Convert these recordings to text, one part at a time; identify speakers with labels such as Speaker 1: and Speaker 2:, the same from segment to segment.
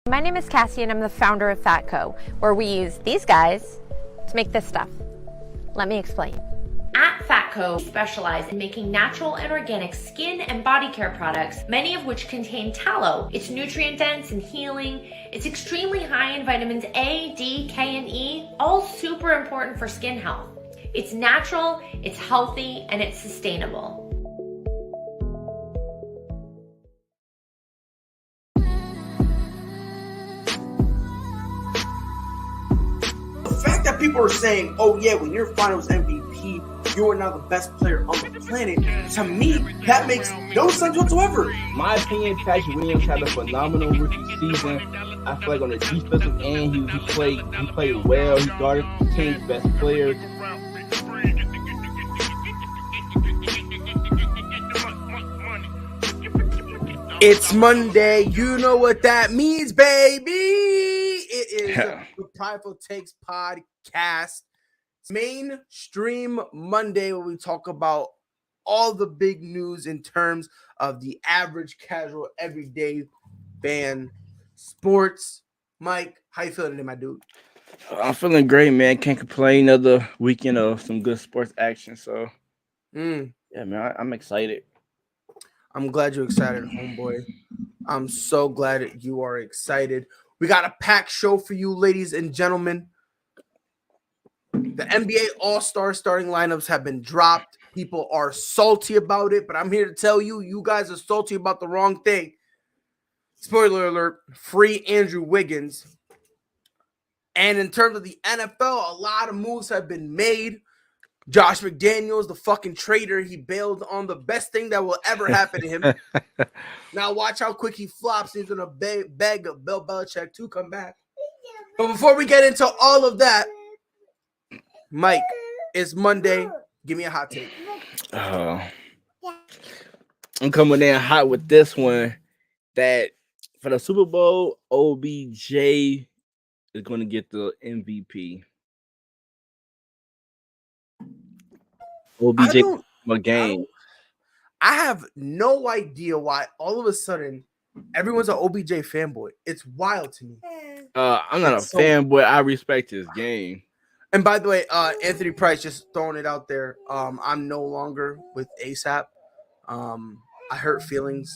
Speaker 1: My name is Cassie and I'm the founder of FatCo, where we use these guys to make this stuff. Let me explain. At FatCo, we specialize in making natural and organic skin and body care products, many of which contain tallow. It's nutrient dense and healing. It's extremely high in vitamins A, D, K, and E, all super important for skin health. It's natural, it's healthy, and it's sustainable.
Speaker 2: The fact that people are saying, oh yeah, when you're finals MVP, you are now the best player on the planet, to me, that makes no sense whatsoever.
Speaker 3: My opinion, Patrick Williams had a phenomenal rookie season. I feel like on the defensive end, he played well. He guarded the team's best players.
Speaker 2: It's Monday. You know what that means, baby. It is the Prideful Takes podcast. It's mainstream Monday, where we talk about all the big news in terms of the average, casual, everyday fan sports. Mike, how you feeling today, my dude?
Speaker 3: I'm feeling great, man. Can't complain. Another weekend of some good sports action. So, yeah, man, I'm excited.
Speaker 2: I'm glad you're excited, homeboy. I'm so glad that you are excited. We got a packed show for you, ladies and gentlemen. The NBA All-Star starting lineups have been dropped. People are salty about it, but I'm here to tell you, you guys are salty about the wrong thing. Spoiler alert, free Andrew Wiggins. And in terms of the NFL, a lot of moves have been made. Josh McDaniels, the fucking traitor, he bailed on the best thing that will ever happen to him. Now watch how quick he flops. He's going to beg Bill Belichick to come back. But before we get into all of that, Mike, it's Monday. Give me a hot take.
Speaker 3: I'm coming in hot with this one. That for the Super Bowl, OBJ is going to get the MVP. OBJ a game.
Speaker 2: I have no idea why all of a sudden everyone's an OBJ fanboy. It's wild to me.
Speaker 3: I'm not a fanboy. I respect his game.
Speaker 2: And by the way, Anthony Price, just throwing it out there. I'm no longer with ASAP. I hurt feelings,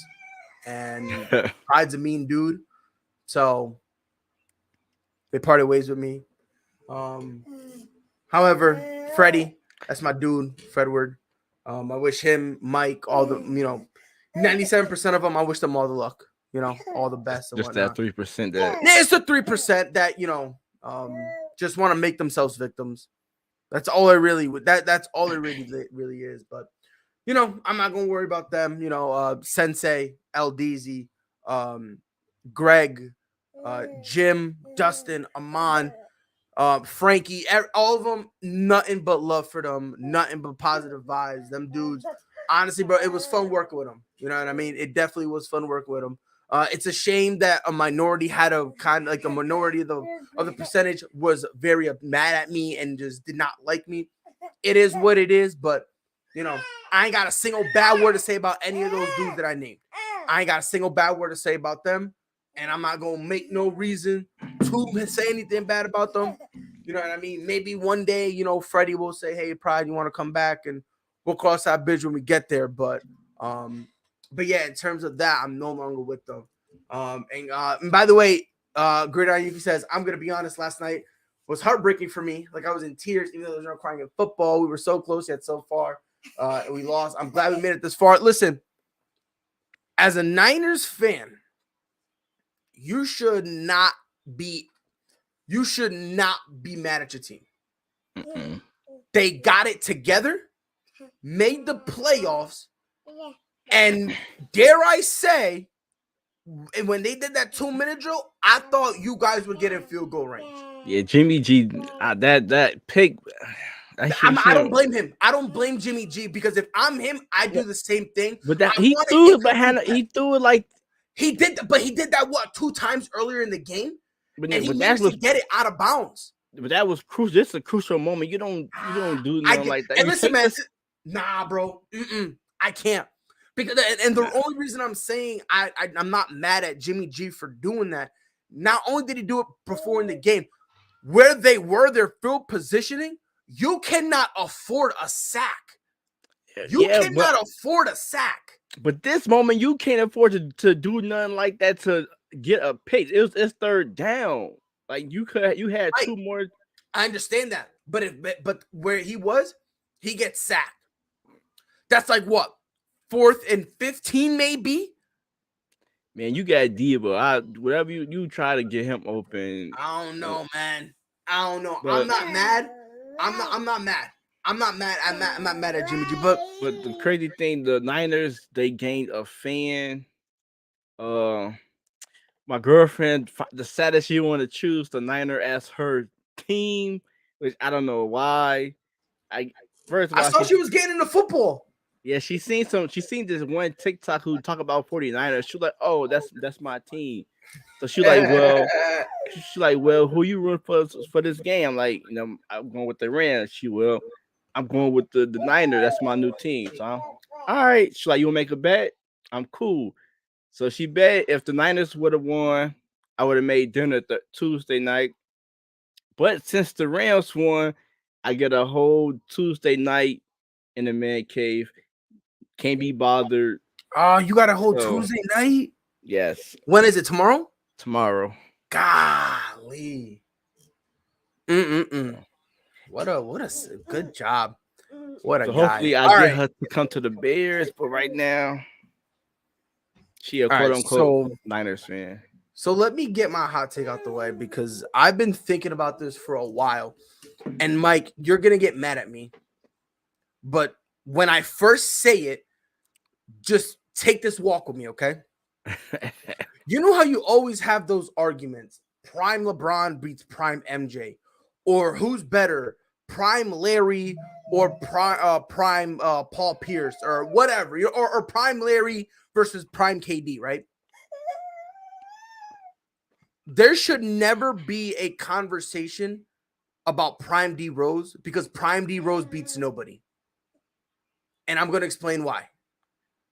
Speaker 2: and Pride's a mean dude. So they parted ways with me. However, Freddie, that's my dude, Fredward. I wish him, Mike, all the 97% of them. I wish them all the luck. All the best. And
Speaker 3: just
Speaker 2: whatnot.
Speaker 3: that 3%. That
Speaker 2: it's the 3% that just want to make themselves victims. That's all it really. That's all it really is. But I'm not gonna worry about them. Sensei, LDZ, Greg, Jim, Dustin, Amon. Frankie, all of them, nothing but love for them, nothing but positive vibes. Them dudes, honestly, bro, it was fun working with them. You know what I mean? It definitely was fun working with them. It's a shame that a minority had a kind of like a minority of the percentage was very mad at me and just did not like me. It is what it is, but I ain't got a single bad word to say about any of those dudes that I named. I ain't got a single bad word to say about them. And I'm not going to make no reason to say anything bad about them. You know what I mean? Maybe one day, Freddie will say, hey, Pride, you want to come back? And we'll cross that bridge when we get there. But yeah, in terms of that, I'm no longer with them. And by the way, Gridiron Yuki says, I'm going to be honest, last night was heartbreaking for me. Like, I was in tears, even though there was no crying in football. We were so close yet so far. And we lost. I'm glad we made it this far. Listen, as a Niners fan, you should not be mad at your team.
Speaker 3: Mm-mm.
Speaker 2: They got it together, made the playoffs, and dare I say, when they did that 2-minute drill, I thought you guys would get in field goal range.
Speaker 3: Yeah, Jimmy G, that pick.
Speaker 2: I don't blame him. I don't blame Jimmy G, because if I'm him, I do the same thing.
Speaker 3: But he threw it, but he threw it like.
Speaker 2: He did that what 2 times earlier in the game, and he managed to get it out of bounds.
Speaker 3: But that was crucial. This is a crucial moment. You don't do nothing like that.
Speaker 2: And listen, man, nah, bro, I can't, because and the only reason I'm saying I'm not mad at Jimmy G for doing that. not only did he do it before in the game, where they were, their field positioning, you cannot afford a sack. You cannot afford a sack.
Speaker 3: But this moment, you can't afford to do nothing like that to get a pick. It's third down. Like you had two more.
Speaker 2: I understand that, but where he was, he gets sacked. That's like what, 4th and 15 maybe.
Speaker 3: Man, you got Debo. Whatever you try to get him open.
Speaker 2: I don't know, man. I don't know. I'm not mad. I'm not mad. I'm not mad at Jimmy G. But
Speaker 3: the crazy thing, the Niners, they gained a fan. My girlfriend decided she wanted to choose the Niner as her team, which I don't know why. I
Speaker 2: saw she was getting into football.
Speaker 3: Yeah, she seen this one TikTok who talk about 49ers. She was like, oh, that's my team. So she like, well, who you rooting for this game? I'm like, I'm going with the Rams. I'm going with the Niners. That's my new team. So all right. She's like, you want to make a bet? I'm cool. So she bet if the Niners would have won, I would have made dinner Tuesday night. But since the Rams won, I get a whole Tuesday night in the man cave. Can't be bothered.
Speaker 2: Oh, you got a whole Tuesday night?
Speaker 3: Yes.
Speaker 2: When is it? Tomorrow?
Speaker 3: Tomorrow.
Speaker 2: Golly. What a good job. What a guy.
Speaker 3: Hopefully I get her to come to the Bears, but right now she a quote-unquote Niners fan.
Speaker 2: So let me get my hot take out the way because I've been thinking about this for a while. And Mike, you're going to get mad at me. But when I first say it, just take this walk with me, okay? You know how you always have those arguments? Prime LeBron beats prime MJ. Or who's better, prime Larry or prime Paul Pierce or whatever. Or prime Larry versus prime KD, right? There should never be a conversation about prime D Rose because prime D Rose beats nobody. And I'm going to explain why.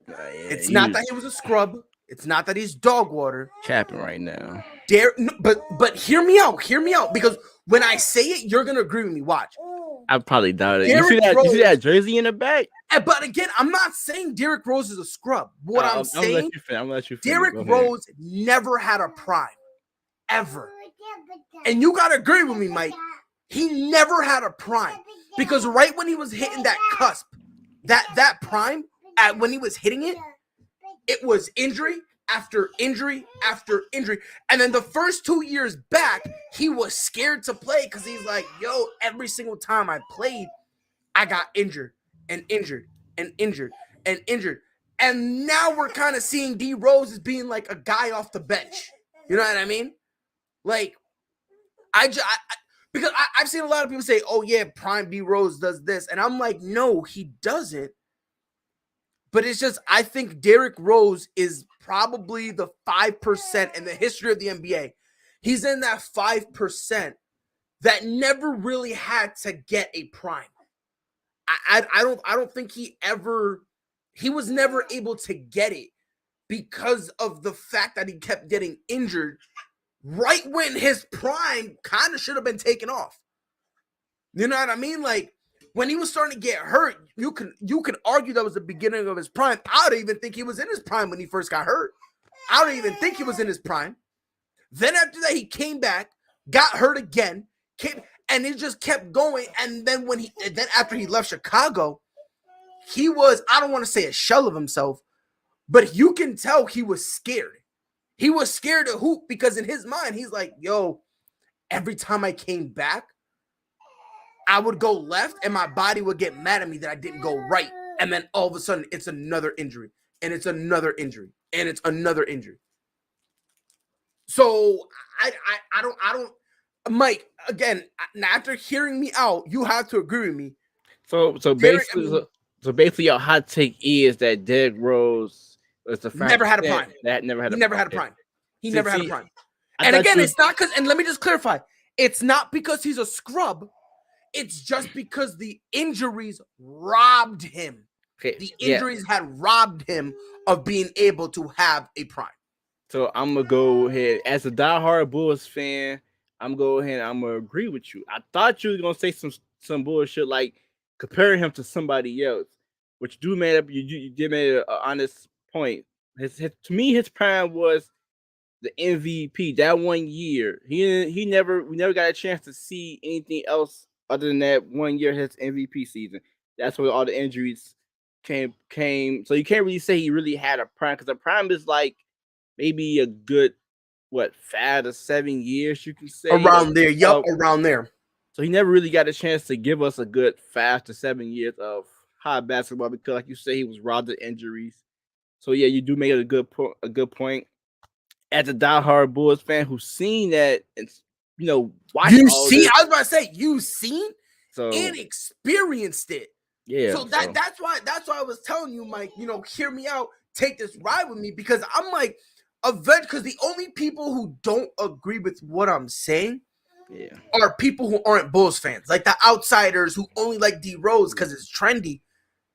Speaker 2: It's not that he was a scrub. It's not that he's dog water.
Speaker 3: Capping right now.
Speaker 2: But hear me out. Hear me out. Because when I say it, you're going to agree with me. Watch.
Speaker 3: I probably doubt it. You see that jersey in the back?
Speaker 2: But again, I'm not saying Derrick Rose is a scrub. What I'm saying, Derrick Rose never had a prime. Ever. And you got to agree with me, Mike. He never had a prime. Because right when he was hitting that cusp, that prime, when he was hitting it, it was injury after injury after injury. And then the first 2 years back, he was scared to play because he's like, yo, every single time I played, I got injured and injured and injured and injured. And now we're kind of seeing D Rose as being like a guy off the bench. You know what I mean? Like, because I've seen a lot of people say, oh, yeah, prime D Rose does this. And I'm like, no, he doesn't. But it's just, I think Derrick Rose is probably the 5% in the history of the NBA. He's in that 5% that never really had to get a prime. I don't think he was never able to get it because of the fact that he kept getting injured right when his prime kind of should have been taken off. You know what I mean? Like, when he was starting to get hurt, you can argue that was the beginning of his prime. I don't even think he was in his prime when he first got hurt. I don't even think he was in his prime. Then after that, he came back, got hurt again, and it just kept going. And then after he left Chicago, he was, I don't want to say a shell of himself, but you can tell he was scared. He was scared to hoop because in his mind, he's like, yo, every time I came back, I would go left and my body would get mad at me that I didn't go right. And then all of a sudden it's another injury and it's another injury and it's another injury. So I don't, Mike, again, after hearing me out, you have to agree with me.
Speaker 3: So basically your hot take is that Derrick Rose was the
Speaker 2: never had a prime.
Speaker 3: That never had a prime.
Speaker 2: He never had a prime. And again, it's not because, and let me just clarify, it's not because he's a scrub. It's just because the injuries robbed him.
Speaker 3: Okay.
Speaker 2: The injuries had robbed him of being able to have a prime.
Speaker 3: So I'm gonna go ahead as a diehard Bulls fan. I'm gonna go ahead. I'm gonna agree with you. I thought you were gonna say some bullshit like comparing him to somebody else, which do made up. You did make an honest point. To me, his prime was the MVP that 1 year. We never got a chance to see anything else other than that 1 year his MVP season. That's where all the injuries came. So you can't really say he really had a prime because a prime is like maybe a good 5 to 7 years you can say
Speaker 2: Around there. Yup, around there.
Speaker 3: So he never really got a chance to give us a good 5 to 7 years of high basketball because, like you say, he was robbed of injuries. So yeah, you do make it a good point. As a diehard Bulls fan who's seen that and watched
Speaker 2: You
Speaker 3: all
Speaker 2: see,
Speaker 3: this,
Speaker 2: I was about to say, you seen
Speaker 3: so
Speaker 2: and experienced it.
Speaker 3: yeah.
Speaker 2: So that's why I was telling you, Mike, hear me out, take this ride with me, because I'm like, because the only people who don't agree with what I'm saying are people who aren't Bulls fans, like the outsiders who only like D Rose because it's trendy.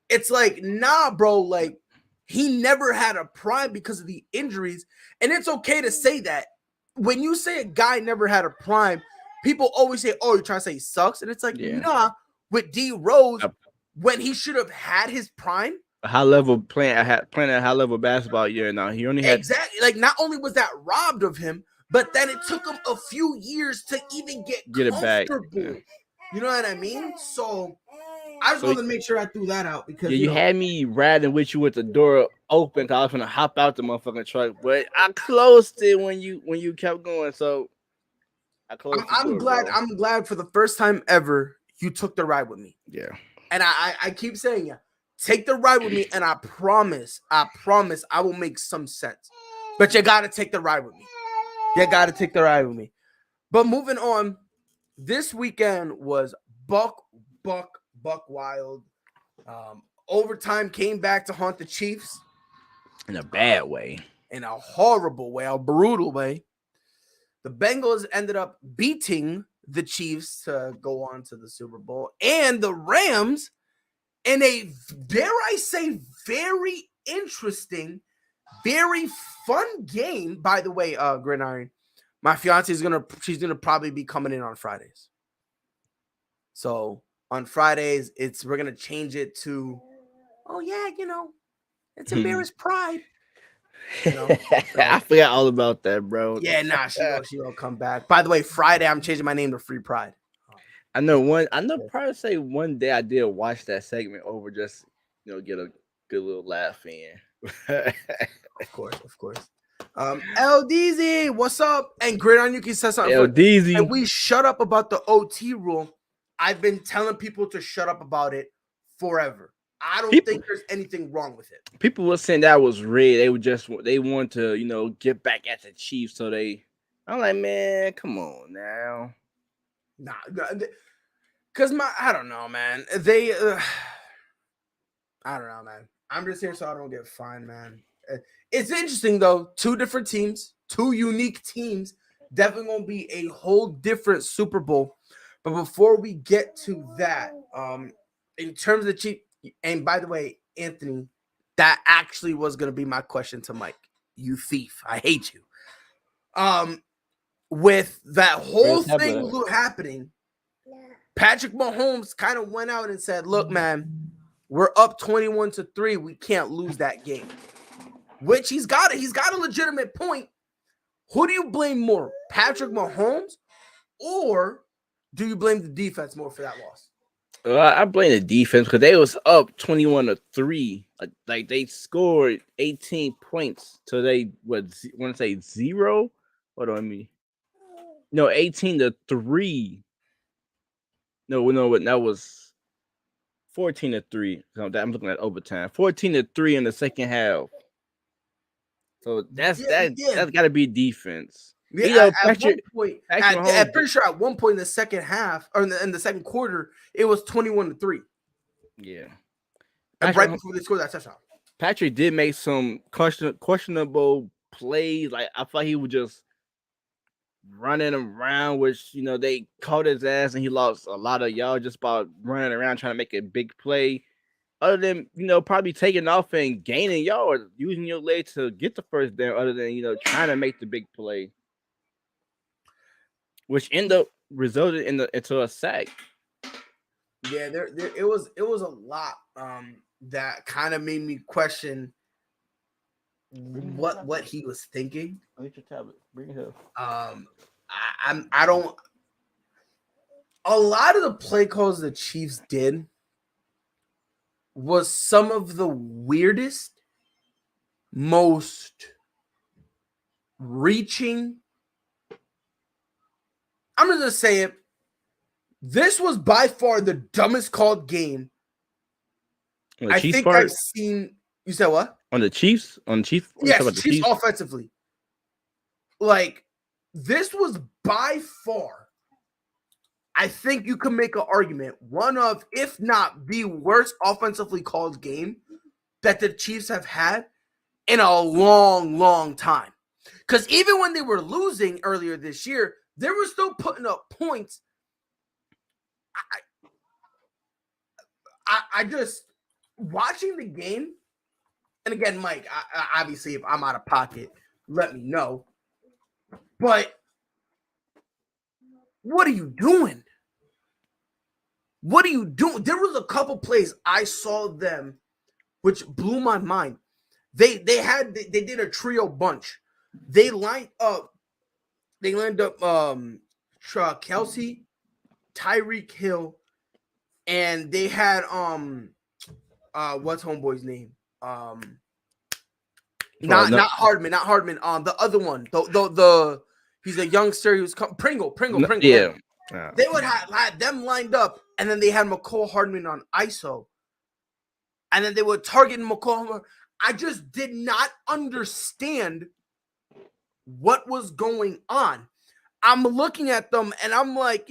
Speaker 2: It's like, nah, bro, like he never had a prime because of the injuries, and it's okay to say that. When you say a guy never had a prime, people always say, "Oh, you're trying to say he sucks," and it's like, nah. With D Rose, when he should have had his prime,
Speaker 3: a high level playing at high level basketball year now. He only had
Speaker 2: exactly, like, not only was that robbed of him, but then it took him a few years to even get
Speaker 3: it back.
Speaker 2: comfortable. You know what I mean? So I just wanted to make sure I threw that out because
Speaker 3: you had me riding with you with the door open because I was gonna hop out the motherfucking truck, but I closed it when you kept going. So I closed.
Speaker 2: I'm glad. Bro. I'm glad for the first time ever you took the ride with me.
Speaker 3: Yeah.
Speaker 2: And I keep saying, take the ride with me, and I promise I will make some sense. But you gotta take the ride with me. You gotta take the ride with me. But moving on, this weekend was buck wild. Overtime came back to haunt the Chiefs
Speaker 3: in a bad way,
Speaker 2: in a horrible way, a brutal way. The Bengals ended up beating the Chiefs to go on to the Super Bowl, and the Rams in a, dare I say, very interesting, very fun game. By the way, Gridiron, my fiance she's gonna probably be coming in on Fridays. So on Fridays, we're gonna change it to, oh yeah, it's embarrassed pride.
Speaker 3: I forgot all about that, bro.
Speaker 2: Yeah, nah, she will come back. By the way, Friday I'm changing my name to Free Pride.
Speaker 3: I know probably say one day I did watch that segment over just get a good little laugh in.
Speaker 2: Of course. LDZ, what's up? And Gridiron, you can say something.
Speaker 3: LDZ,
Speaker 2: and we shut up about the OT rule. I've been telling people to shut up about it forever. I don't think there's anything wrong with it. People
Speaker 3: were saying that was rigged. They want to get back at the Chiefs. So I'm like, man, come on now.
Speaker 2: Nah, because I don't know, man. I don't know, man. I'm just here so I don't get fined, man. It's interesting though. Two different teams, two unique teams. Definitely gonna be a whole different Super Bowl. But before we get to that, in terms of the Chiefs. And by the way, Anthony, that actually was going to be my question to Mike. You thief. I hate you. With that whole thing happening, Patrick Mahomes kind of went out and said, look, man, we're up 21-3. We can't lose that game. Which he's got a legitimate point. Who do you blame more? Patrick Mahomes, or do you blame the defense more for that loss?
Speaker 3: I blame the defense because they was up 21-3. Like they scored 18 points. So they want to say 0? Hold on, me. No, 18-3. No, that was 14-3. So I'm looking at overtime. 14-3 in the second half. So that's got to be defense.
Speaker 2: Yeah, at one point, I'm pretty sure at one point in the second half or in the second quarter, it was 21-3.
Speaker 3: Yeah,
Speaker 2: and right before they scored that touchdown,
Speaker 3: Patrick did make some questionable plays. Like I thought he was just running around, which they caught his ass and he lost a lot of y'all just by running around trying to make a big play. other than probably taking off and gaining yards, using your leg to get the first down, other than trying to make the big play, which end up resulted into a sack.
Speaker 2: Yeah, it was a lot that kind of made me question what he was thinking.
Speaker 3: Get your tablet. Bring it here.
Speaker 2: I don't. A lot of the play calls the Chiefs did was some of the weirdest, most reaching. I'm just gonna say it. This was by far the dumbest called game I think I've seen. You said what?
Speaker 3: On the Chiefs?
Speaker 2: Yes, Chiefs offensively. Like, this was by far, I think you can make an argument, one of, if not the worst offensively called game that the Chiefs have had in a long, long time. Because even when they were losing earlier this year, they were still putting up points. I just, watching the game, and again, Mike, I obviously, if I'm out of pocket, let me know. But what are you doing? What are you doing? There was a couple plays I saw them, which blew my mind. They did a trio bunch. They lined up Kelsey, Tyreek Hill, and they had what's homeboy's name? Not Hardman. The other one, the he's a youngster. He was Pringle.
Speaker 3: Yeah.
Speaker 2: They would have them lined up, and then they had McCall Hardman on ISO, and then they would target McCall. I just did not understand what was going on. I'm looking at them, and I'm like,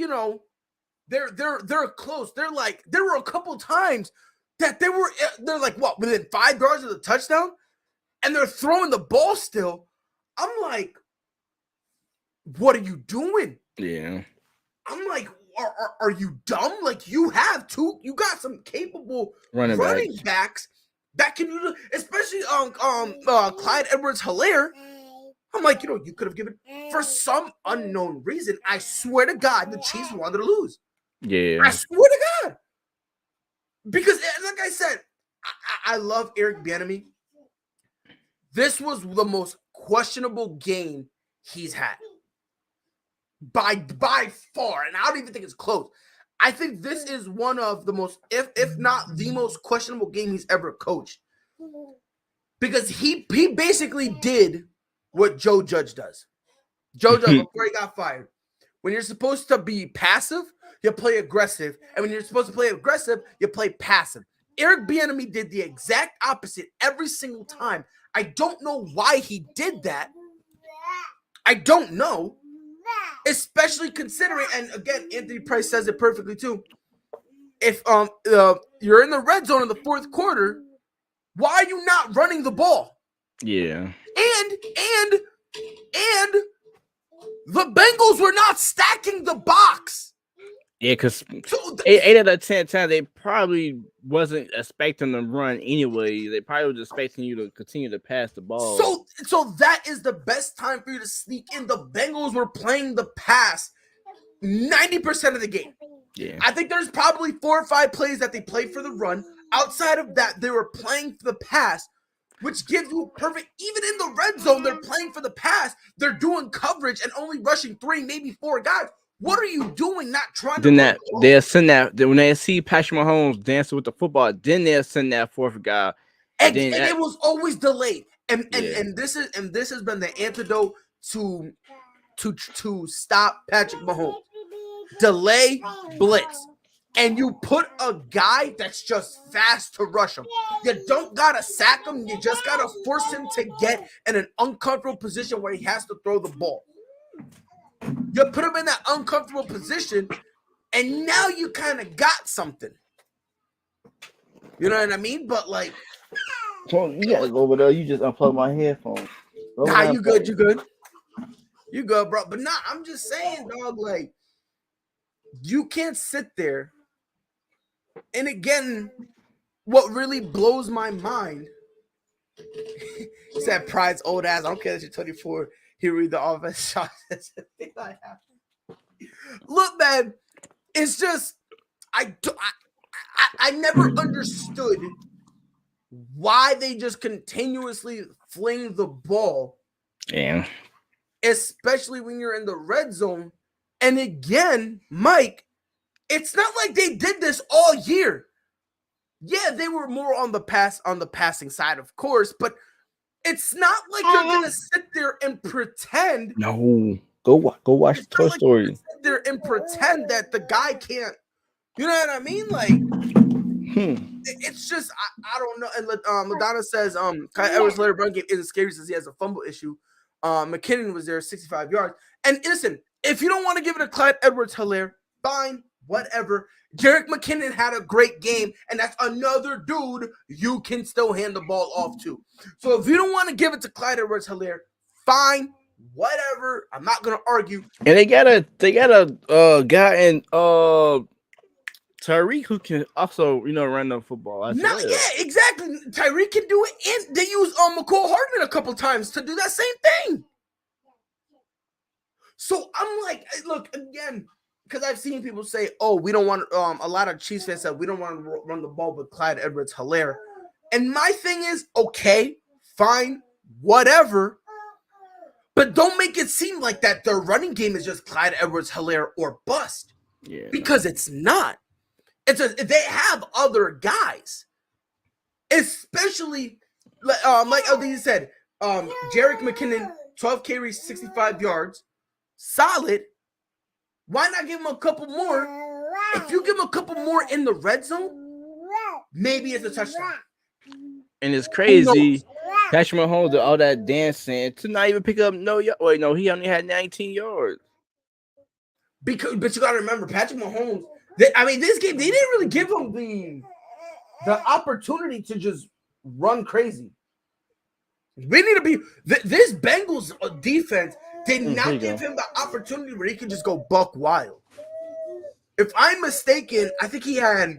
Speaker 2: they're close. They're like, there were a couple times that they're like, what, within 5 yards of the touchdown, and they're throwing the ball still. I'm like, what are you doing?
Speaker 3: Yeah.
Speaker 2: I'm like, are you dumb? Like, you got some capable running backs that can use, especially Clyde Edwards-Helaire. I'm like, you could have given, for some unknown reason, I swear to God, the Chiefs wanted to lose.
Speaker 3: Yeah.
Speaker 2: I swear to God. Because, like I said, I love Eric Bieniemy. This was the most questionable game he's had. By far. And I don't even think it's close. I think this is one of the most, if not the most questionable game he's ever coached. Because he basically did what Joe Judge does. Joe Judge, before he got fired. When you're supposed to be passive, you play aggressive. And when you're supposed to play aggressive, you play passive. Eric Bieniemy did the exact opposite every single time. I don't know why he did that. I don't know. Especially considering, and again, Anthony Price says it perfectly too. If you're in the red zone in the fourth quarter, why are you not running the ball?
Speaker 3: Yeah.
Speaker 2: And the Bengals were not stacking the box.
Speaker 3: Yeah, because 8 out of 10 times they probably wasn't expecting to run anyway. They probably were expecting you to continue to pass the ball.
Speaker 2: So that is the best time for you to sneak in. The Bengals were playing the pass 90% of the game.
Speaker 3: Yeah.
Speaker 2: I think there's probably 4 or 5 plays that they played for the run. Outside of that, they were playing for the pass, which gives you perfect. Even in the red zone, they're playing for the pass. They're doing coverage and only rushing 3, maybe 4 guys. What are you doing? Not trying to.
Speaker 3: They'll send that when they see Patrick Mahomes dancing with the football. Then they'll send that fourth guy.
Speaker 2: And it was always delayed. And this has been the antidote to stop Patrick Mahomes. Delay, blitz. And you put a guy that's just fast to rush him. You don't gotta sack him. You just gotta force him to get in an uncomfortable position where he has to throw the ball. You put him in that uncomfortable position, and now you kind of got something. You know what I mean? But like,
Speaker 3: well, you gotta go over there. You just unplug my headphones.
Speaker 2: Nah, you good, bro. But nah, I'm just saying, dog. Like, you can't sit there. And again, what really blows my mind, he said Pride's old ass. I don't care that you're 24. He read the offense shot. Look, man, it's just I never understood why they just continuously fling the ball.
Speaker 3: Yeah.
Speaker 2: Especially when you're in the red zone. And again, Mike, it's not like they did this all year. Yeah, they were more on the passing side, of course, but it's not like you're gonna sit there and pretend.
Speaker 3: No, go watch Toy Story.
Speaker 2: Sit there and pretend that the guy can't. You know what I mean? Like, it's just I don't know. And Madonna says Kai Edwards' later run game isn't scary since he has a fumble issue. McKinnon was there 65 yards. And listen, if you don't want to give it to Clyde Edwards-Helaire, fine, whatever. Jerick McKinnon had a great game, and that's another dude you can still hand the ball off to. So if you don't want to give it to Clyde Edwards-Helaire, fine, whatever. I'm not gonna argue.
Speaker 3: And they got a guy in Tyreek who can also run the football.
Speaker 2: Yeah, exactly. Tyreek can do it, and they use McCall Hardman a couple times to do that same thing. So I'm like, look again. Because I've seen people say, "Oh, we don't want." A lot of Chiefs fans said we don't want to run the ball with Clyde Edwards-Helaire. And my thing is, okay, fine, whatever. But don't make it seem like that their running game is just Clyde Edwards-Helaire or bust.
Speaker 3: Yeah,
Speaker 2: because it's not. They have other guys, especially like LD said, Jerick McKinnon, 12 carries, 65 yards, solid. Why not give him a couple more? If you give him a couple more in the red zone, maybe it's a touchdown.
Speaker 3: And it's crazy. Patrick Mahomes did all that dancing to not even pick up no. Wait, no, he only had 19 yards.
Speaker 2: But you got to remember, Patrick Mahomes. This game they didn't really give him the opportunity to just run crazy. We need to be this Bengals defense did not give him the opportunity where he could just go buck wild. If I'm mistaken, I think he had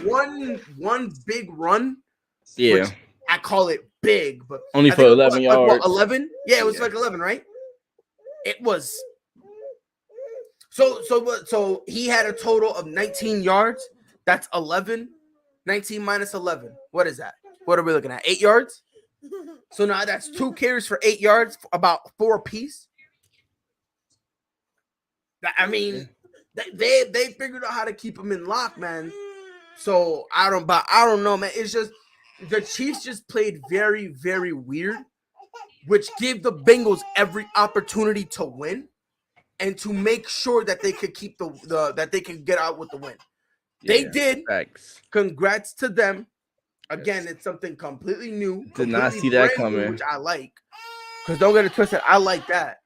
Speaker 2: one big run.
Speaker 3: Yeah,
Speaker 2: which I call it big, but
Speaker 3: only for 11 yards.
Speaker 2: Like 11? Yeah, it was like 11, right? It was. So he had a total of 19 yards. That's 11. 19 minus 11. What is that? What are we looking at? 8 yards? So now that's 2 carries for 8 yards, about 4 apiece. I mean, they figured out how to keep him in lock, man. So I don't know, man. It's just the Chiefs just played very, very weird, which gave the Bengals every opportunity to win and to make sure that they could keep that they can get out with the win. They did.
Speaker 3: Thanks.
Speaker 2: Congrats to them. Again, it's something completely new.
Speaker 3: Did not see that coming.
Speaker 2: New, which I like. Because don't get it twisted, I like that.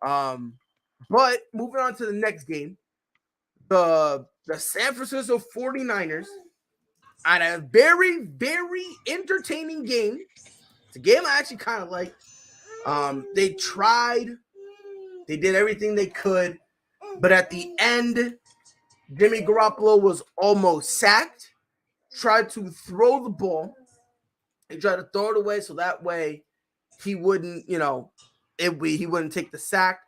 Speaker 2: But moving on to the next game, the San Francisco 49ers had a very, very entertaining game. It's a game I actually kind of like. They tried. They did everything they could. But at the end, Jimmy Garoppolo was almost sacked. Tried to throw the ball. He tried to throw it away so that way he wouldn't, he wouldn't take the sack.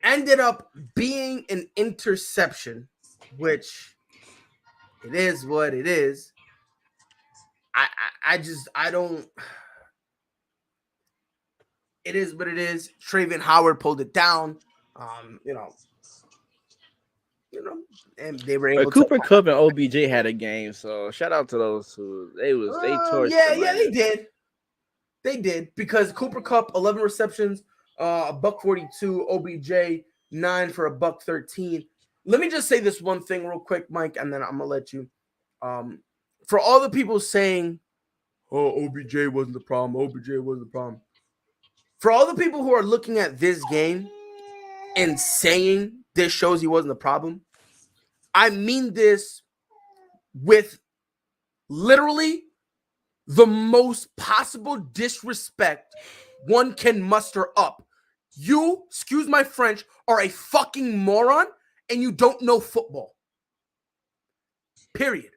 Speaker 2: Ended up being an interception, which it is what it is. I don't. It is what it is. Traven Howard pulled it down. And they were able.
Speaker 3: Cooper Kupp and OBJ had a game, so shout out to those two. They torched.
Speaker 2: They did because Cooper Kupp 11 receptions, $142. OBJ 9 for $113. Let me just say this one thing real quick, Mike, and then I'm gonna let you. For all the people saying, "Oh, OBJ wasn't the problem," OBJ wasn't the problem. For all the people who are looking at this game and saying this shows he wasn't the problem, I mean this with literally the most possible disrespect one can muster up. You, excuse my French, are a fucking moron and you don't know football. Period.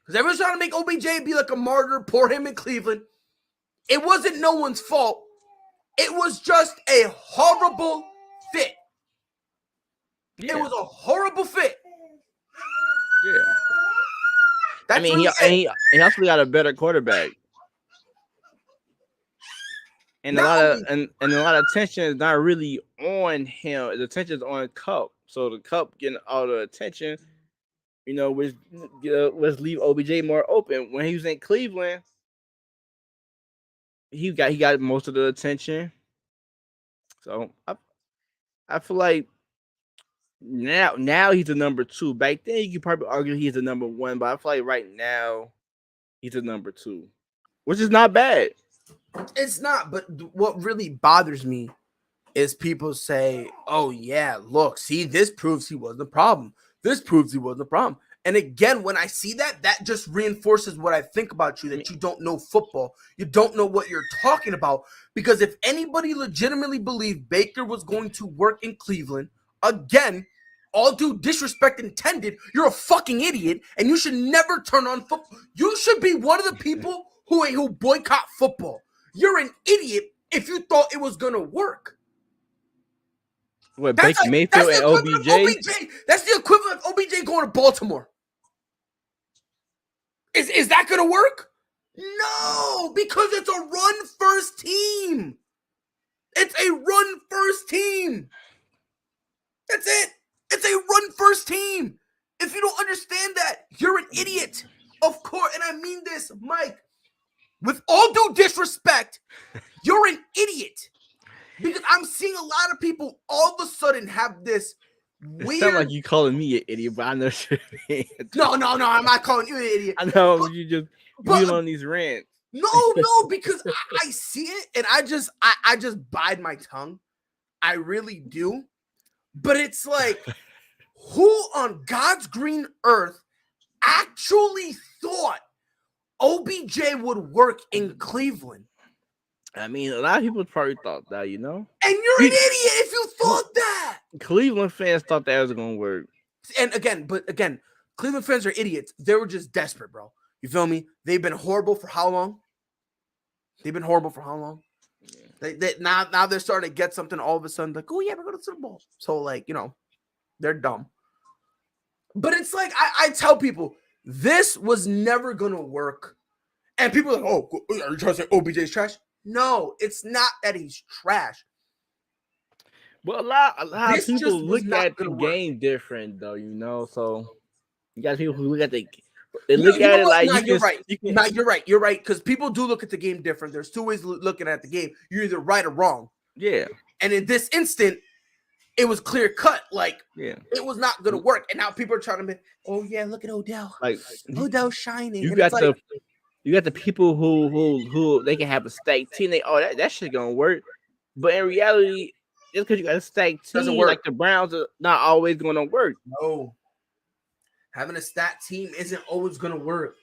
Speaker 2: Because everyone's trying to make OBJ be like a martyr, pour him in Cleveland. It wasn't no one's fault. It was just a horrible fit.
Speaker 3: Yeah.
Speaker 2: It was a horrible fit.
Speaker 3: Yeah.
Speaker 2: That's
Speaker 3: I mean, he also got a better quarterback. And a lot of attention is not really on him. The attention is on Cup. So the Cup getting all the attention, which leave OBJ more open. When he was in Cleveland, he got most of the attention. So I feel like now he's the number 2. Back then you could probably argue he's the number 1, but I feel like right now he's the number 2, which is not bad.
Speaker 2: It's not, but what really bothers me is people say, oh yeah, look, see, this proves he wasn't the problem. This proves he wasn't the problem. And again, when I see that just reinforces what I think about you, that you don't know football. You don't know what you're talking about. Because if anybody legitimately believed Baker was going to work in Cleveland, again, all due disrespect intended, you're a fucking idiot, and you should never turn on football. You should be one of the people who boycott football. You're an idiot if you thought it was going to work.
Speaker 3: What, Baker Mayfield and OBJ?
Speaker 2: That's the equivalent of OBJ going to Baltimore. Is that going to work? No, because it's a run-first team. It's a run-first team. That's it. It's a run-first team. If you don't understand that, you're an idiot. Of course, and I mean this, Mike, with all due disrespect, you're an idiot. Because I'm seeing a lot of people all of a sudden have this weird...
Speaker 3: It sounds like you calling me an idiot, but I know what you mean.
Speaker 2: No, I'm not calling you an idiot.
Speaker 3: I know, but you just wheel on these rants.
Speaker 2: No, because I see it, and I just bide my tongue. I really do. But it's like, who on God's green earth actually thought OBJ would work in Cleveland?
Speaker 3: I mean, a lot of people probably thought that,
Speaker 2: And you're an idiot if you thought that.
Speaker 3: Cleveland fans thought that was going to work.
Speaker 2: And again, Cleveland fans are idiots. They were just desperate, bro. You feel me? They've been horrible for how long? Yeah. Now they're starting to get something all of a sudden, like, oh yeah, we're going to Super Bowl. So like, they're dumb. But it's like, I tell people, this was never going to work. And people are like, oh, are you trying to say OBJ's trash? No, it's not that he's trash.
Speaker 3: Well, a lot of people look at the game different, though, So you got people who look at look at it like
Speaker 2: you're right. You're right. Because people do look at the game different. There's 2 ways of looking at the game. You're either right or wrong.
Speaker 3: Yeah. And
Speaker 2: in this instant, it was clear cut. Like, it was not going to work. And now people are trying to make, oh yeah, look at Odell. Like Odell shining.
Speaker 3: You got the people who they can have a stacked team. That shit gonna work. But in reality, just because you got a stacked team, like the Browns are not always gonna work.
Speaker 2: No. Having a stacked team isn't always gonna work.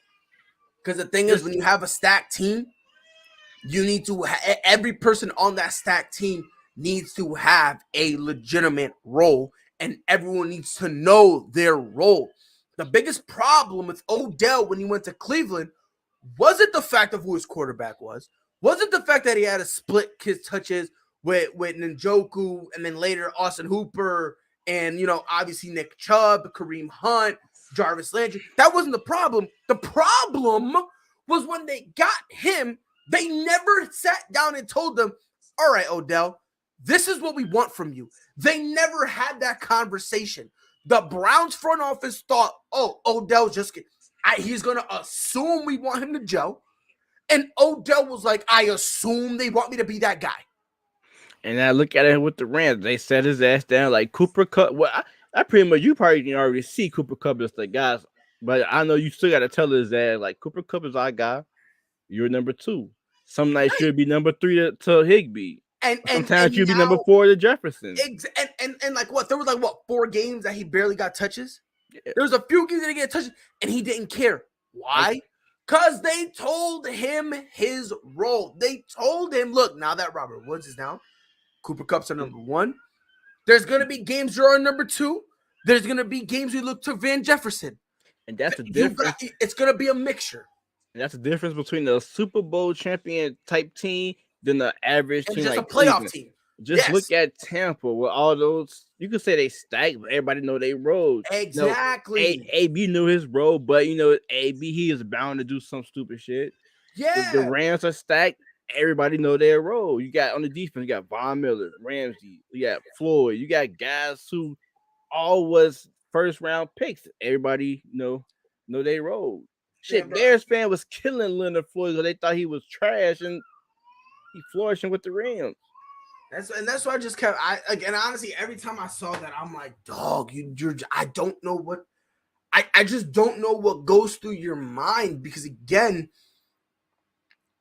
Speaker 2: Because the thing is, when you have a stacked team, you need to every person on that stacked team needs to have a legitimate role, and everyone needs to know their role. The biggest problem with Odell when he went to Cleveland wasn't the fact of who his quarterback was. Wasn't the fact that he had to split his touches with Njoku and then later Austin Hooper and, obviously Nick Chubb, Kareem Hunt, Jarvis Landry. That wasn't the problem. The problem was when they got him, they never sat down and told them, all right, Odell, this is what we want from you. They never had that conversation. The Browns front office thought, oh, Odell's just he's going to assume we want him to gel. And Odell was like, I assume they want me to be that guy.
Speaker 3: And I look at it with the Rams. They set his ass down like Cooper Kupp. Well, I pretty much, you probably can already see Cooper Kupp as the guy. But I know you still got to tell his ass, like, Cooper Kupp is our guy. You're number 2. Some nights you'll be number 3 to Higbee. And sometimes you'll be number 4 to Jefferson.
Speaker 2: And like what? There was 4 games that he barely got touches? Yeah. There was a few games that he got touches, and he didn't care. Why? Because they told him his role. They told him, look, now that Robert Woods is down, Cooper Kupp's our number 1. There's going to be games you're on number 2. There's going to be games we look to Van Jefferson.
Speaker 3: And that's the difference.
Speaker 2: It's gonna be a mixture.
Speaker 3: And that's the difference between the Super Bowl champion type team than the average
Speaker 2: It's
Speaker 3: team
Speaker 2: just
Speaker 3: like
Speaker 2: a playoff
Speaker 3: Cleveland.
Speaker 2: team.
Speaker 3: Just look at Tampa with all those. You could say they stacked, but everybody know they rolled.
Speaker 2: Exactly.
Speaker 3: AB knew his role, but AB he is bound to do some stupid shit.
Speaker 2: Yeah.
Speaker 3: The Rams are stacked. Everybody know their role. You got on the defense, you got Von Miller, Ramsey, you got Floyd, you got guys who all was first round picks. Everybody know their role. Shit,
Speaker 2: Yeah,
Speaker 3: Bears fan was killing Leonard Floyd because they thought he was trash and he flourishing with the Rams.
Speaker 2: That's why I just kept. And honestly, every time I saw that, I'm like, dog, I don't know what. I just don't know what goes through your mind because again,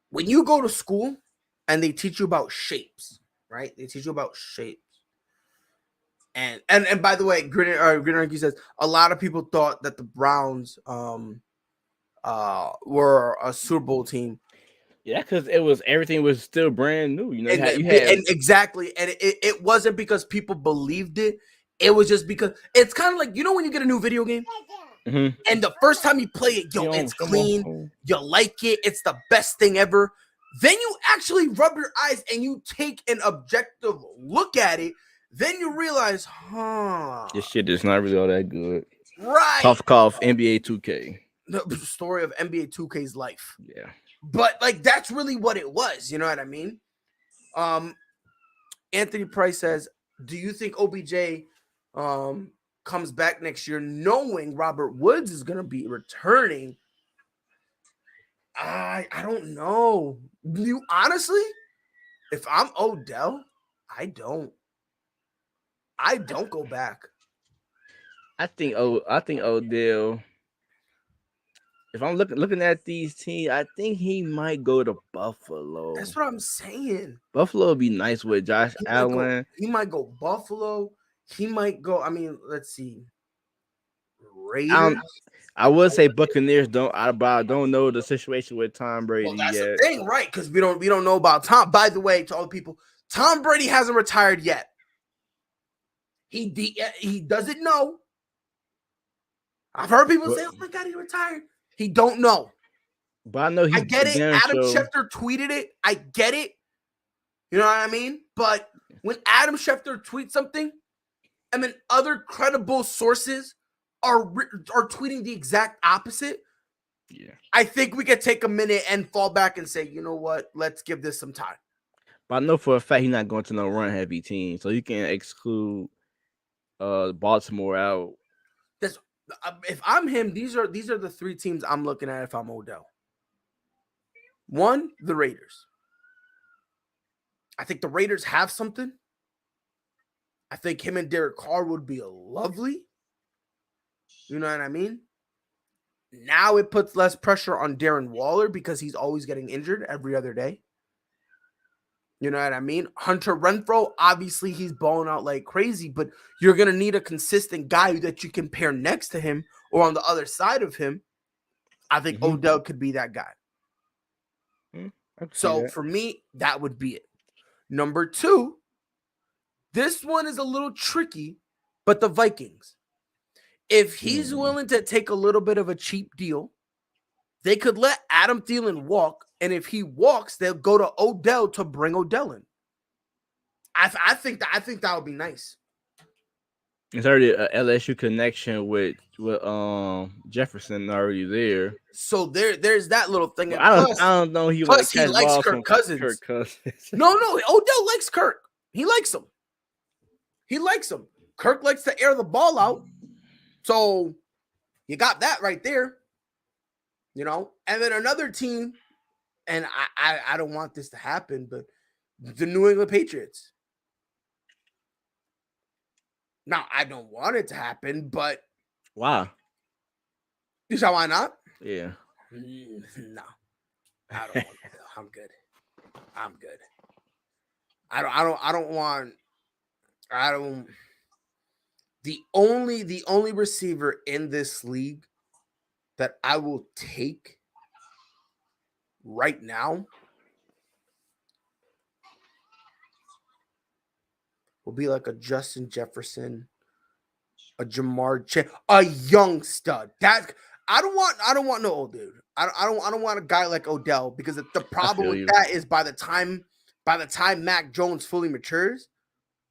Speaker 2: when you go to school and they teach you about shapes, right? They teach you about shapes. And by the way, Grinner says a lot of people thought that the Browns were a Super Bowl team.
Speaker 3: Yeah, because everything was still brand new. You had
Speaker 2: exactly, and it wasn't because people believed it. It was just because it's kind of like when you get a new video game, and the first time you play it, it's clean, you like it, it's the best thing ever. Then you actually rub your eyes and you take an objective look at it. Then you realize,
Speaker 3: this shit is not really all that good.
Speaker 2: Right?
Speaker 3: Cough. NBA 2K.
Speaker 2: The story of NBA 2K's life.
Speaker 3: Yeah.
Speaker 2: But that's really what it was. You know what I mean? Anthony Price says, do you think OBJ comes back next year knowing Robert Woods is going to be returning? I don't know. Honestly, if I'm Odell, I don't go back.
Speaker 3: I think Odell. If I'm looking at these teams, I think he might go to Buffalo.
Speaker 2: That's what I'm saying.
Speaker 3: Buffalo would be nice with Josh Allen.
Speaker 2: He might go Buffalo. He might go. I mean, let's see. Raiders.
Speaker 3: I would say Buccaneers but I don't know the situation with Tom Brady
Speaker 2: Well, that's
Speaker 3: yet.
Speaker 2: the thing, right? Because we don't know about Tom. By the way, to all the people, Tom Brady hasn't retired yet. He doesn't know. I've heard people say, "Oh my God, he retired." He don't know.
Speaker 3: But I know
Speaker 2: I get it. Adam Schefter tweeted it. I get it. You know what I mean? But when Adam Schefter tweets something, and then other credible sources are tweeting the exact opposite,
Speaker 3: yeah,
Speaker 2: I think we could take a minute and fall back and say, you know what? Let's give this some time.
Speaker 3: But I know for a fact he's not going to no run heavy team, so you can exclude Baltimore out.
Speaker 2: If I'm him, these are the three teams I'm looking at if I'm Odell. One, the Raiders. I think the Raiders have something. I think him and Derek Carr would be lovely. You know what I mean? Now it puts less pressure on Darren Waller because he's always getting injured every other day. You know what I mean? Hunter Renfrow, obviously he's balling out like crazy, but you're going to need a consistent guy that you can pair next to him or on the other side of him. I think Odell could be that guy. So for me, that would be it. Number two, this one is a little tricky, but the Vikings. If he's willing to take a little bit of a cheap deal, they could let Adam Thielen walk, and if he walks, they'll go to Odell to bring Odell in. I think that would be nice.
Speaker 3: There's already a LSU connection with Jefferson already there.
Speaker 2: So there's that little thing.
Speaker 3: Well, I don't know. He likes
Speaker 2: Kirk Cousins. No, Odell likes Kirk. He likes him. Kirk likes to air the ball out. So you got that right there. You know, and then another team, and I don't want this to happen, but the New England Patriots. Now, I don't want it to happen, but
Speaker 3: why?
Speaker 2: You saw why not?
Speaker 3: Yeah.
Speaker 2: No, I don't. I'm good. I don't want. The only receiver in this league that I will take right now will be like a Justin Jefferson, a Jamar Chase, a young stud. That I don't want no old dude. I don't want a guy like Odell because the problem with
Speaker 3: you.
Speaker 2: that is by the time Mac Jones fully matures,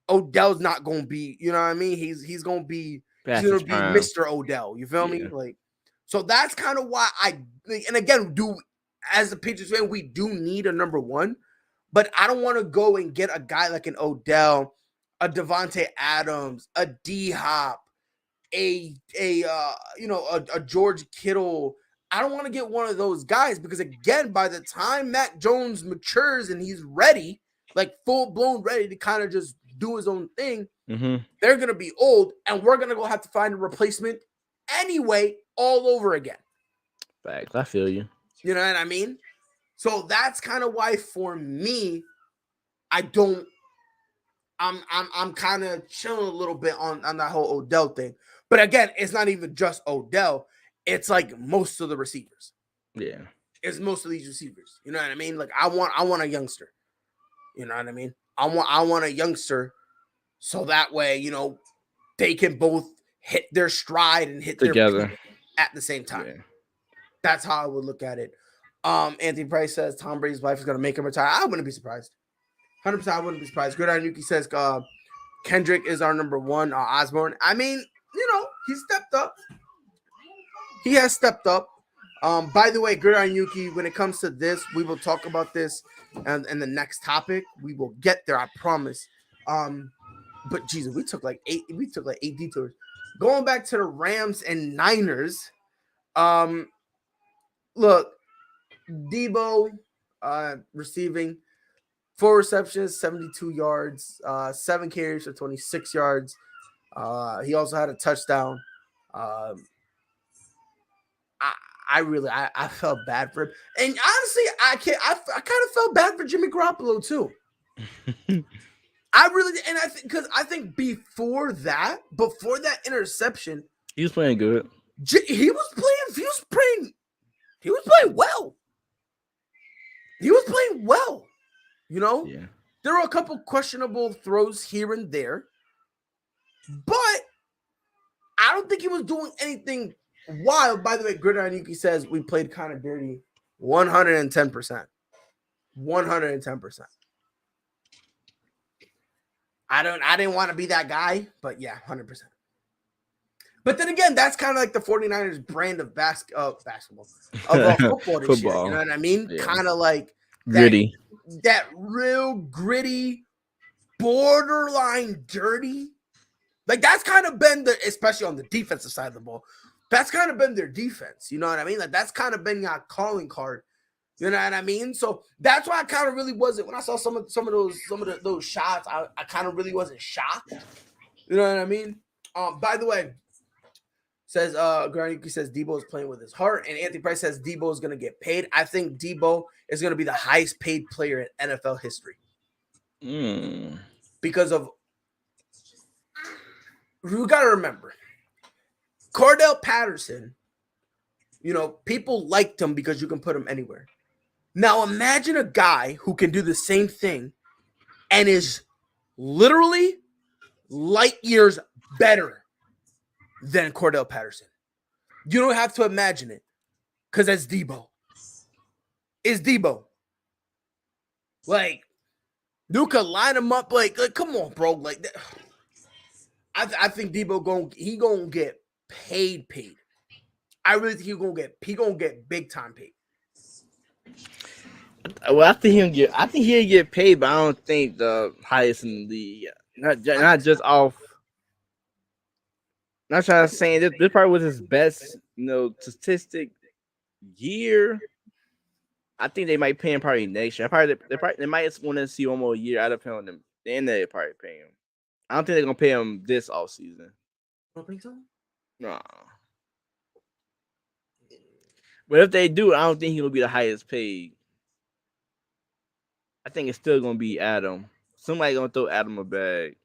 Speaker 2: Odell's not gonna be, you know what I mean? He's gonna be Mr. Odell. You feel me? Like, so that's kind of why and again, as a Patriots fan, we do need a number one, but I don't want to go and get a guy like an Odell, a Devontae Adams, a D-Hop, a George Kittle. I don't want to get one of those guys because again, by the time Mac Jones matures and he's ready, like full blown ready to kind of just do his own thing, they're gonna be old, and we're gonna go have to find a replacement anyway, all over again.
Speaker 3: Facts, I feel you.
Speaker 2: You know what I mean? So that's kind of why for me, I'm kind of chilling a little bit on that whole Odell thing. But again, it's not even just Odell. It's like most of the receivers.
Speaker 3: Yeah.
Speaker 2: It's most of these receivers. You know what I mean? Like I want a youngster. You know what I mean? I want a youngster so that way, you know, they can both hit their stride and hit
Speaker 3: together
Speaker 2: their peak at the same time.
Speaker 3: Yeah.
Speaker 2: That's how I would look at it. Anthony Price says Tom Brady's wife is going to make him retire. I wouldn't be surprised. 100%, I wouldn't be surprised. Gridiron Yuki says Kendrick is our number one. Osborne. I mean, you know, he stepped up. He has stepped up. By the way, Gridiron Yuki, when it comes to this, we will talk about this and the next topic. We will get there, I promise. But Jesus, we took like eight detours. Going back to the Rams and Niners. Look, Debo receiving 4 receptions, 72 yards, 7 carries for 26 yards. He also had a touchdown. I felt bad for him. And honestly, I kind of felt bad for Jimmy Garoppolo too. I really, and I think before that interception,
Speaker 3: he was playing good.
Speaker 2: He was playing well. He was playing well. You know, there were a couple questionable throws here and there, but I don't think he was doing anything wild. By the way, Gridiron Yuki says we played kind of dirty. 110%. 110%. I didn't want to be that guy, but yeah, 100%. But then again, that's kind of like the 49ers brand of basketball of football this year. You know what I mean? Yeah. Kind of like
Speaker 3: gritty.
Speaker 2: That real gritty, borderline dirty. Like that's kind of been especially on the defensive side of the ball. That's kind of been their defense. You know what I mean? Like that's kind of been our calling card. You know what I mean? So that's why I kind of really wasn't when I saw some of those shots. I kind of really wasn't shocked. You know what I mean? By the way, says Granuki says Debo is playing with his heart, and Anthony Price says Debo is going to get paid. I think Debo is going to be the highest paid player in NFL history because of you got to remember Cordell Patterson. You know, people liked him because you can put him anywhere. Now imagine a guy who can do the same thing and is literally light years better than Cordell Patterson. You don't have to imagine it because that's Debo. It's Debo. Like, you could line him up like come on, bro. Like, I think Debo gonna get paid. I really think he gonna get big time paid.
Speaker 3: Well, I think he'll get paid, but I don't think the highest in the league. Not just off. Not trying to say this probably was his best, statistic year. I think they might pay him probably next year. They might want to see one more year out of him, and then they probably pay him. I don't think they're gonna pay him this off season.
Speaker 2: Don't think so?
Speaker 3: No. But if they do, I don't think he'll be the highest paid. I think it's still gonna be Adam. Somebody gonna throw Adam a bag.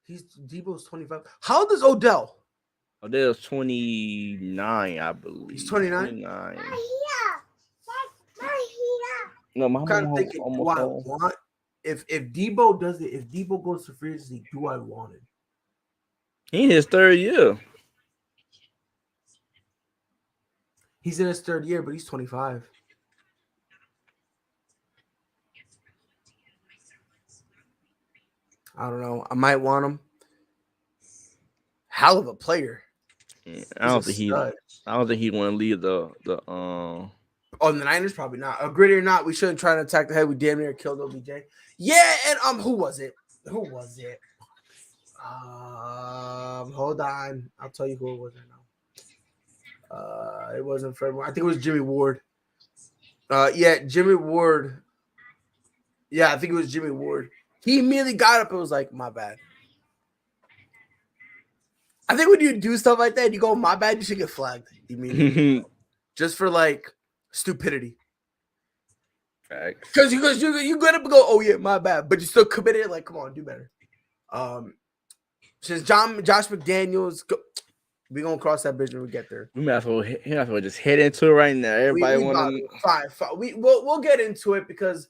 Speaker 2: Debo's 25. How old is Odell?
Speaker 3: Odell's 29, I believe.
Speaker 2: He's 29?
Speaker 3: 29.
Speaker 2: No, I'm kind of thinking, do I want if Debo does it, if Debo goes to free agency, do I want it?
Speaker 3: He in his 3rd year.
Speaker 2: He's in his third year, but he's 25. I don't know. I might want him. Hell of a player.
Speaker 3: Yeah,
Speaker 2: I don't think
Speaker 3: he want to leave the
Speaker 2: Oh, the Niners probably not. Gritty or not, we shouldn't try to attack the head. We damn near killed OBJ. Yeah, and who was it? Hold on. I'll tell you who it was right now. It wasn't for everyone. I think it was Jimmy Ward. Yeah, Jimmy Ward. Yeah, I think it was Jimmy Ward. He immediately got up and was like, "My bad." I think when you do stuff like that, you go, "My bad," you should get flagged immediately, just for like stupidity. Because you get up and go, "Oh yeah, my bad," but you still committed. Like, come on, do better. Since Josh McDaniels, we're gonna cross that bridge when we get there.
Speaker 3: We might as well just head into it right now. Everybody
Speaker 2: fine. We'll get into it because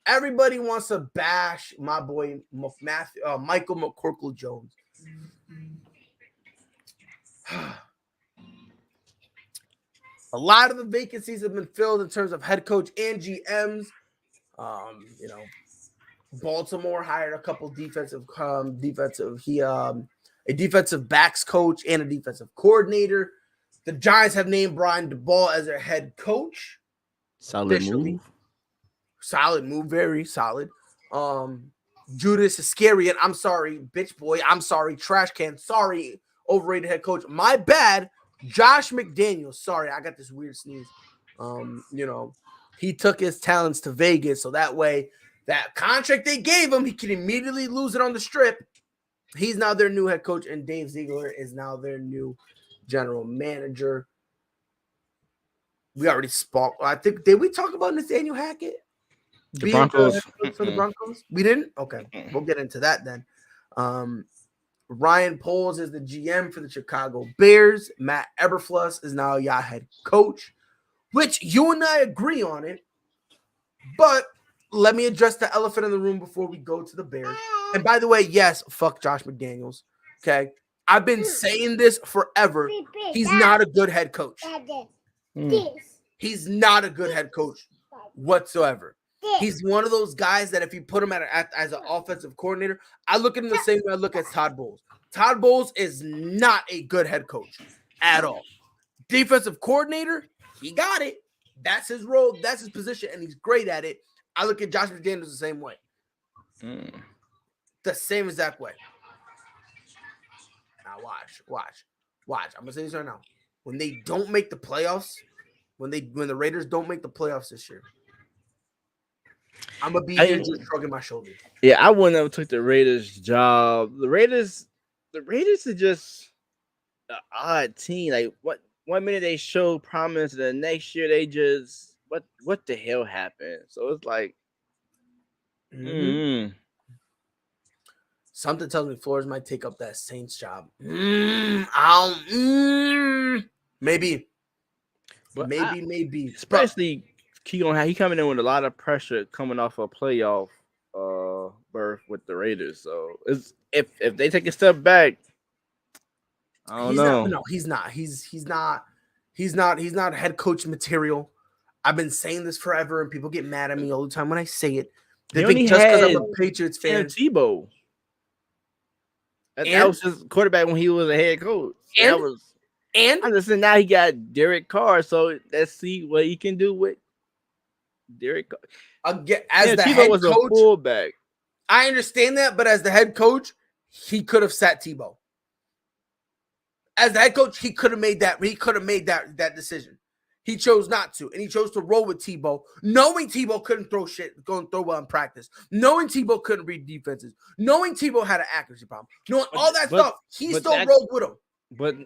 Speaker 2: everybody wants to bash my boy Michael McCorkle Jones. A lot of the vacancies have been filled in terms of head coach and GMs. Baltimore hired a couple a defensive backs coach and a defensive coordinator. The Giants have named Brian DeBall as their head coach.
Speaker 3: Solid move,
Speaker 2: very solid. Judas Iscariot, I'm sorry, bitch boy, I'm sorry, trash can, sorry, overrated head coach. My bad. Josh McDaniels, sorry, I got this weird sneeze. He took his talents to Vegas, so that way that contract they gave him, he can immediately lose it on the strip. He's now their new head coach, and Dave Ziegler is now their new general manager. We already spoke. I think, did we talk about Nathaniel Hackett?
Speaker 3: The Broncos.
Speaker 2: For the Broncos? We didn't? Okay. We'll get into that then. Ryan Poles is the GM for the Chicago Bears. Matt Eberflus is now your head coach, which you and I agree on it. But let me address the elephant in the room before we go to the Bears. And by the way, yes, fuck Josh McDaniels. Okay. I've been saying this forever. He's not a good head coach. He's not a good head coach whatsoever. He's one of those guys that if you put him as an offensive coordinator, I look at him the same way I look at Todd Bowles. Todd Bowles is not a good head coach at all. Defensive coordinator, he got it. That's his role. That's his position, and he's great at it. I look at Josh McDaniels the same way. The same exact way. Now watch. I'm gonna say this right now. When they don't make the playoffs, when the Raiders don't make the playoffs this year, I'm gonna be here just shrugging my shoulders.
Speaker 3: Yeah, I wouldn't have took the Raiders job. The Raiders are just an odd team. Like what 1 minute they show promise, the next year they just what the hell happened? So it's like
Speaker 2: something tells me Flores might take up that Saints job. Maybe. But maybe.
Speaker 3: Especially he coming in with a lot of pressure coming off a playoff berth with the Raiders. So if they take a step back, I don't know.
Speaker 2: He's not. He's not head coach material. I've been saying this forever, and people get mad at me all the time when I say it. They think just because I'm a Patriots fan.
Speaker 3: And Tebow. That was his quarterback when he was a head coach. And I'm just saying now he got Derek Carr, so let's see what he can do with Derek Carr.
Speaker 2: As the head coach, a fullback. I understand that, but as the head coach, he could have sat Tebow. As the head coach, he could have made that. He could have made that decision. He chose not to, and he chose to roll with Tebow, knowing Tebow couldn't throw well in practice, knowing Tebow couldn't read defenses, knowing Tebow had an accuracy problem, knowing all that stuff. He still rolled with him.
Speaker 3: But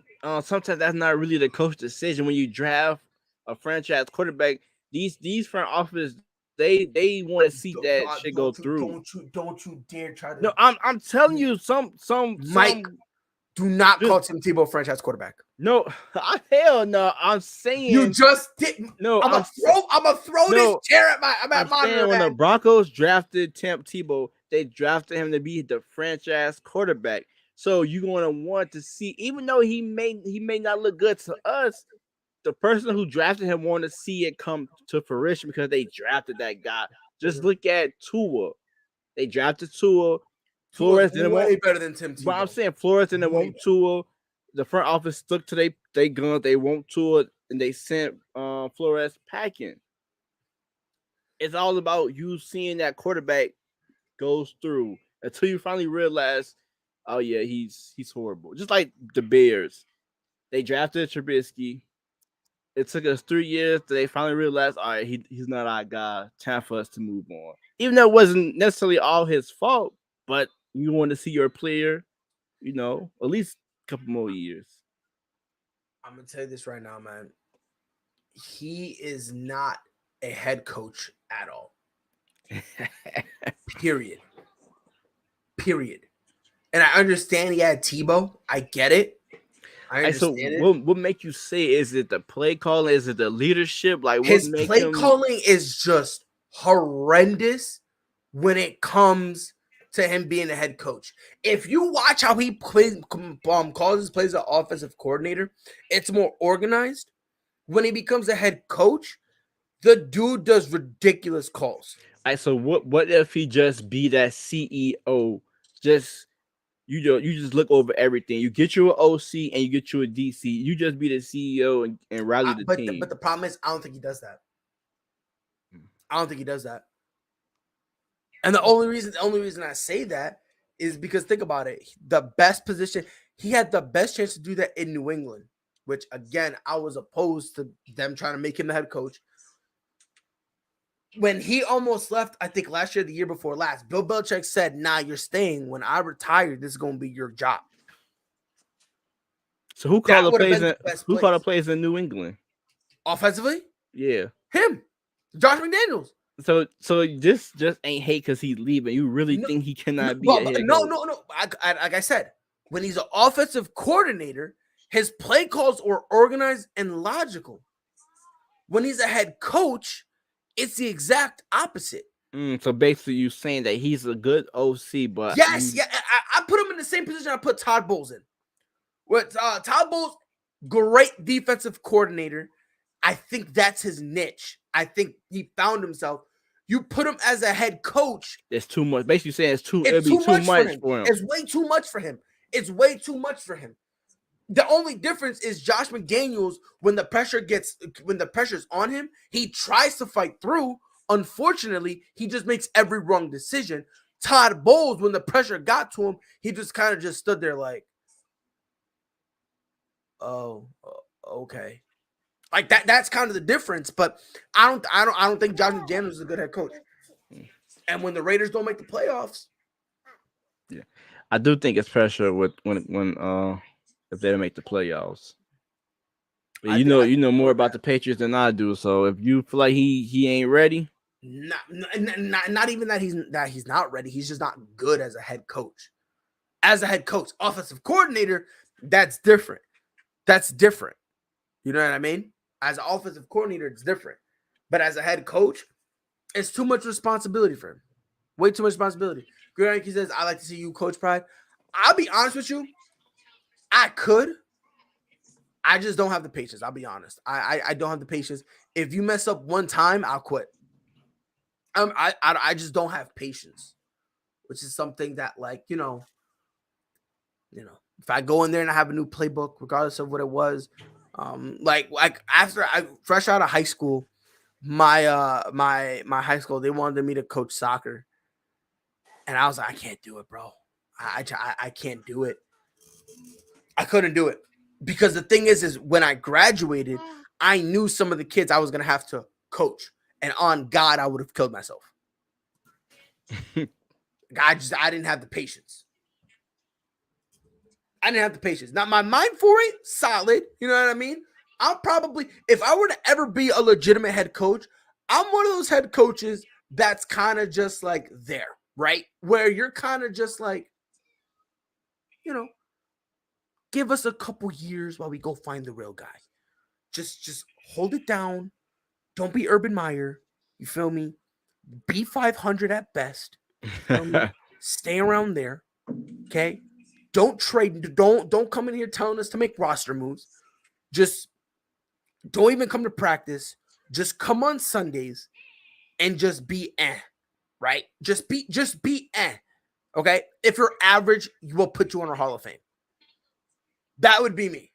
Speaker 3: sometimes that's not really the coach's decision when you draft a franchise quarterback. These front office they want to see that shit go through.
Speaker 2: Don't you dare try to.
Speaker 3: No, I'm telling you some
Speaker 2: Mike. Do not call Tim Tebow franchise quarterback.
Speaker 3: No, hell no. I'm saying
Speaker 2: you just did. No, I'm gonna throw this chair at my. I'm
Speaker 3: saying when the Broncos drafted Tim Tebow, they drafted him to be the franchise quarterback. So you're gonna want to see, even though he may not look good to us, the person who drafted him wanted to see it come to fruition because they drafted that guy. Just look at Tua. They drafted Tua. Flores didn't
Speaker 2: way
Speaker 3: want.
Speaker 2: better than Tim Tebow.
Speaker 3: But I'm saying Flores didn't want Tua. The front office stuck to they guns. They want Tua, and they sent Flores packing. It's all about you seeing that quarterback goes through until you finally realize, oh yeah, he's horrible. Just like the Bears, they drafted Trubisky. It took us 3 years till they finally realized, all right, he's not our guy. Time for us to move on. Even though it wasn't necessarily all his fault, but you want to see your player, at least a couple more years.
Speaker 2: I'm gonna tell you this right now, man. He is not a head coach at all. Period. And I understand he had Tebow. I get it. I understand it.
Speaker 3: What make you say? Is it the play calling? Is it the leadership? Like
Speaker 2: his play calling is just horrendous when it comes to him being a head coach. If you watch how he calls his plays as offensive coordinator, it's more organized. When he becomes a head coach, the dude does ridiculous calls.
Speaker 3: All right, so what if he just be that CEO? Just you just look over everything. You get you an OC and you get you a DC. You just be the CEO and rally the team.
Speaker 2: But the problem is, I don't think he does that. And the only reason I say that is because think about it. The best position, he had the best chance to do that in New England, which again, I was opposed to them trying to make him the head coach. When he almost left, I think last year, the year before last, Bill Belichick said, nah, you're staying. When I retire, this is going to be your job.
Speaker 3: So who called the plays in New England?
Speaker 2: Offensively?
Speaker 3: Yeah.
Speaker 2: Him. Josh McDaniels.
Speaker 3: So this just ain't hate because he's leaving. You really think he cannot be a head coach?
Speaker 2: No. Like I said, when he's an offensive coordinator, his play calls are organized and logical. When he's a head coach, it's the exact opposite.
Speaker 3: So basically, you saying that he's a good OC, but
Speaker 2: yes, I put him in the same position I put Todd Bowles in. With Todd Bowles, great defensive coordinator. I think that's his niche. I think he found himself. You put him as a head coach.
Speaker 3: It's too much. Basically, saying it'll be too much for him.
Speaker 2: It's way too much for him. The only difference is Josh McDaniels, when the pressure's on him, he tries to fight through. Unfortunately, he just makes every wrong decision. Todd Bowles, when the pressure got to him, he just kind of just stood there like, oh, okay. Like that's kind of the difference. But I don't think Josh McDaniels is a good head coach. And when the Raiders don't make the playoffs,
Speaker 3: yeah, I do think it's pressure when if they don't make the playoffs. But you know more about the Patriots than I do. So if you feel like he ain't ready,
Speaker 2: not even that he's not ready. He's just not good as a head coach. As a head coach, offensive coordinator, that's different. You know what I mean? As an offensive coordinator, it's different. But as a head coach, it's too much responsibility for him. Way too much responsibility. Greg says, I like to see you coach Pride. I'll be honest with you. I could. I just don't have the patience. I'll be honest. I don't have the patience. If you mess up one time, I'll quit. I just don't have patience, which is something that, like, you know, if I go in there and I have a new playbook, regardless of what it was, like after I fresh out of high school, my high school, they wanted me to coach soccer, and I was like, I can't do it, bro. I can't do it. I couldn't do it because the thing is when I graduated, I knew some of the kids I was gonna have to coach, and on God, I would have killed myself. I didn't have the patience. Now my mind for it, solid. You know what I mean? I'm probably, if I were to ever be a legitimate head coach, I'm one of those head coaches that's kind of just like there, right? Where you're kind of just like, give us a couple years while we go find the real guy. Just hold it down. Don't be Urban Meyer. You feel me? Be 500 at best. Stay around there. Okay? Don't trade. Don't come in here telling us to make roster moves. Just Don't even come to practice. Just come on Sundays and just be right? Just be okay? If you're average, you will put you on a Hall of Fame. That would be me.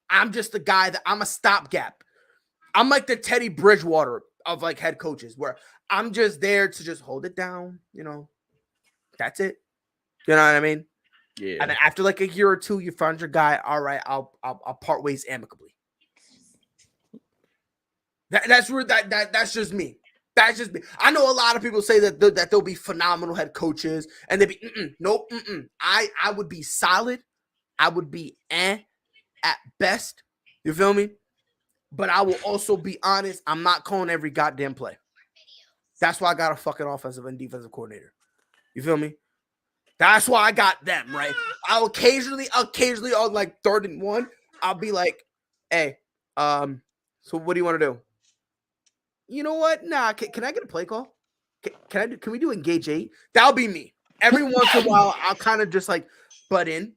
Speaker 2: I'm just the guy that I'm a stopgap. I'm like the Teddy Bridgewater of like head coaches, where I'm just there to just hold it down, That's it. You know what I mean?
Speaker 3: Yeah.
Speaker 2: And then after like a year or two, you found your guy. All right, I'll part ways amicably. That's just me. That's just me. I know a lot of people say that they'll be phenomenal head coaches, and they'll be nope. I would be solid. I would be at best. You feel me? But I will also be honest. I'm not calling every goddamn play. That's why I got a fucking offensive and defensive coordinator. You feel me? That's why I got them, right? I'll occasionally on like 3rd and 1, I'll be like, hey, so what do you want to do? You know what? Nah, can I get a play call? Can we do engage 8? That'll be me. Every once in a while, I'll kind of just like butt in.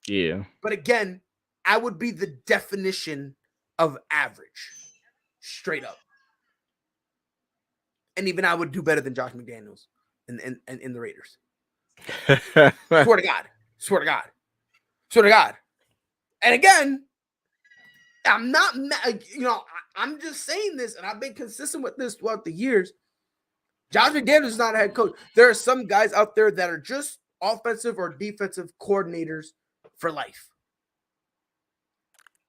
Speaker 3: Yeah.
Speaker 2: But again, I would be the definition of average. Straight up. And even I would do better than Josh McDaniels in the Raiders. Swear to God. And again, I'm not, I'm just saying this, and I've been consistent with this throughout the years. Josh McDaniels is not a head coach. There are some guys out there that are just offensive or defensive coordinators for life.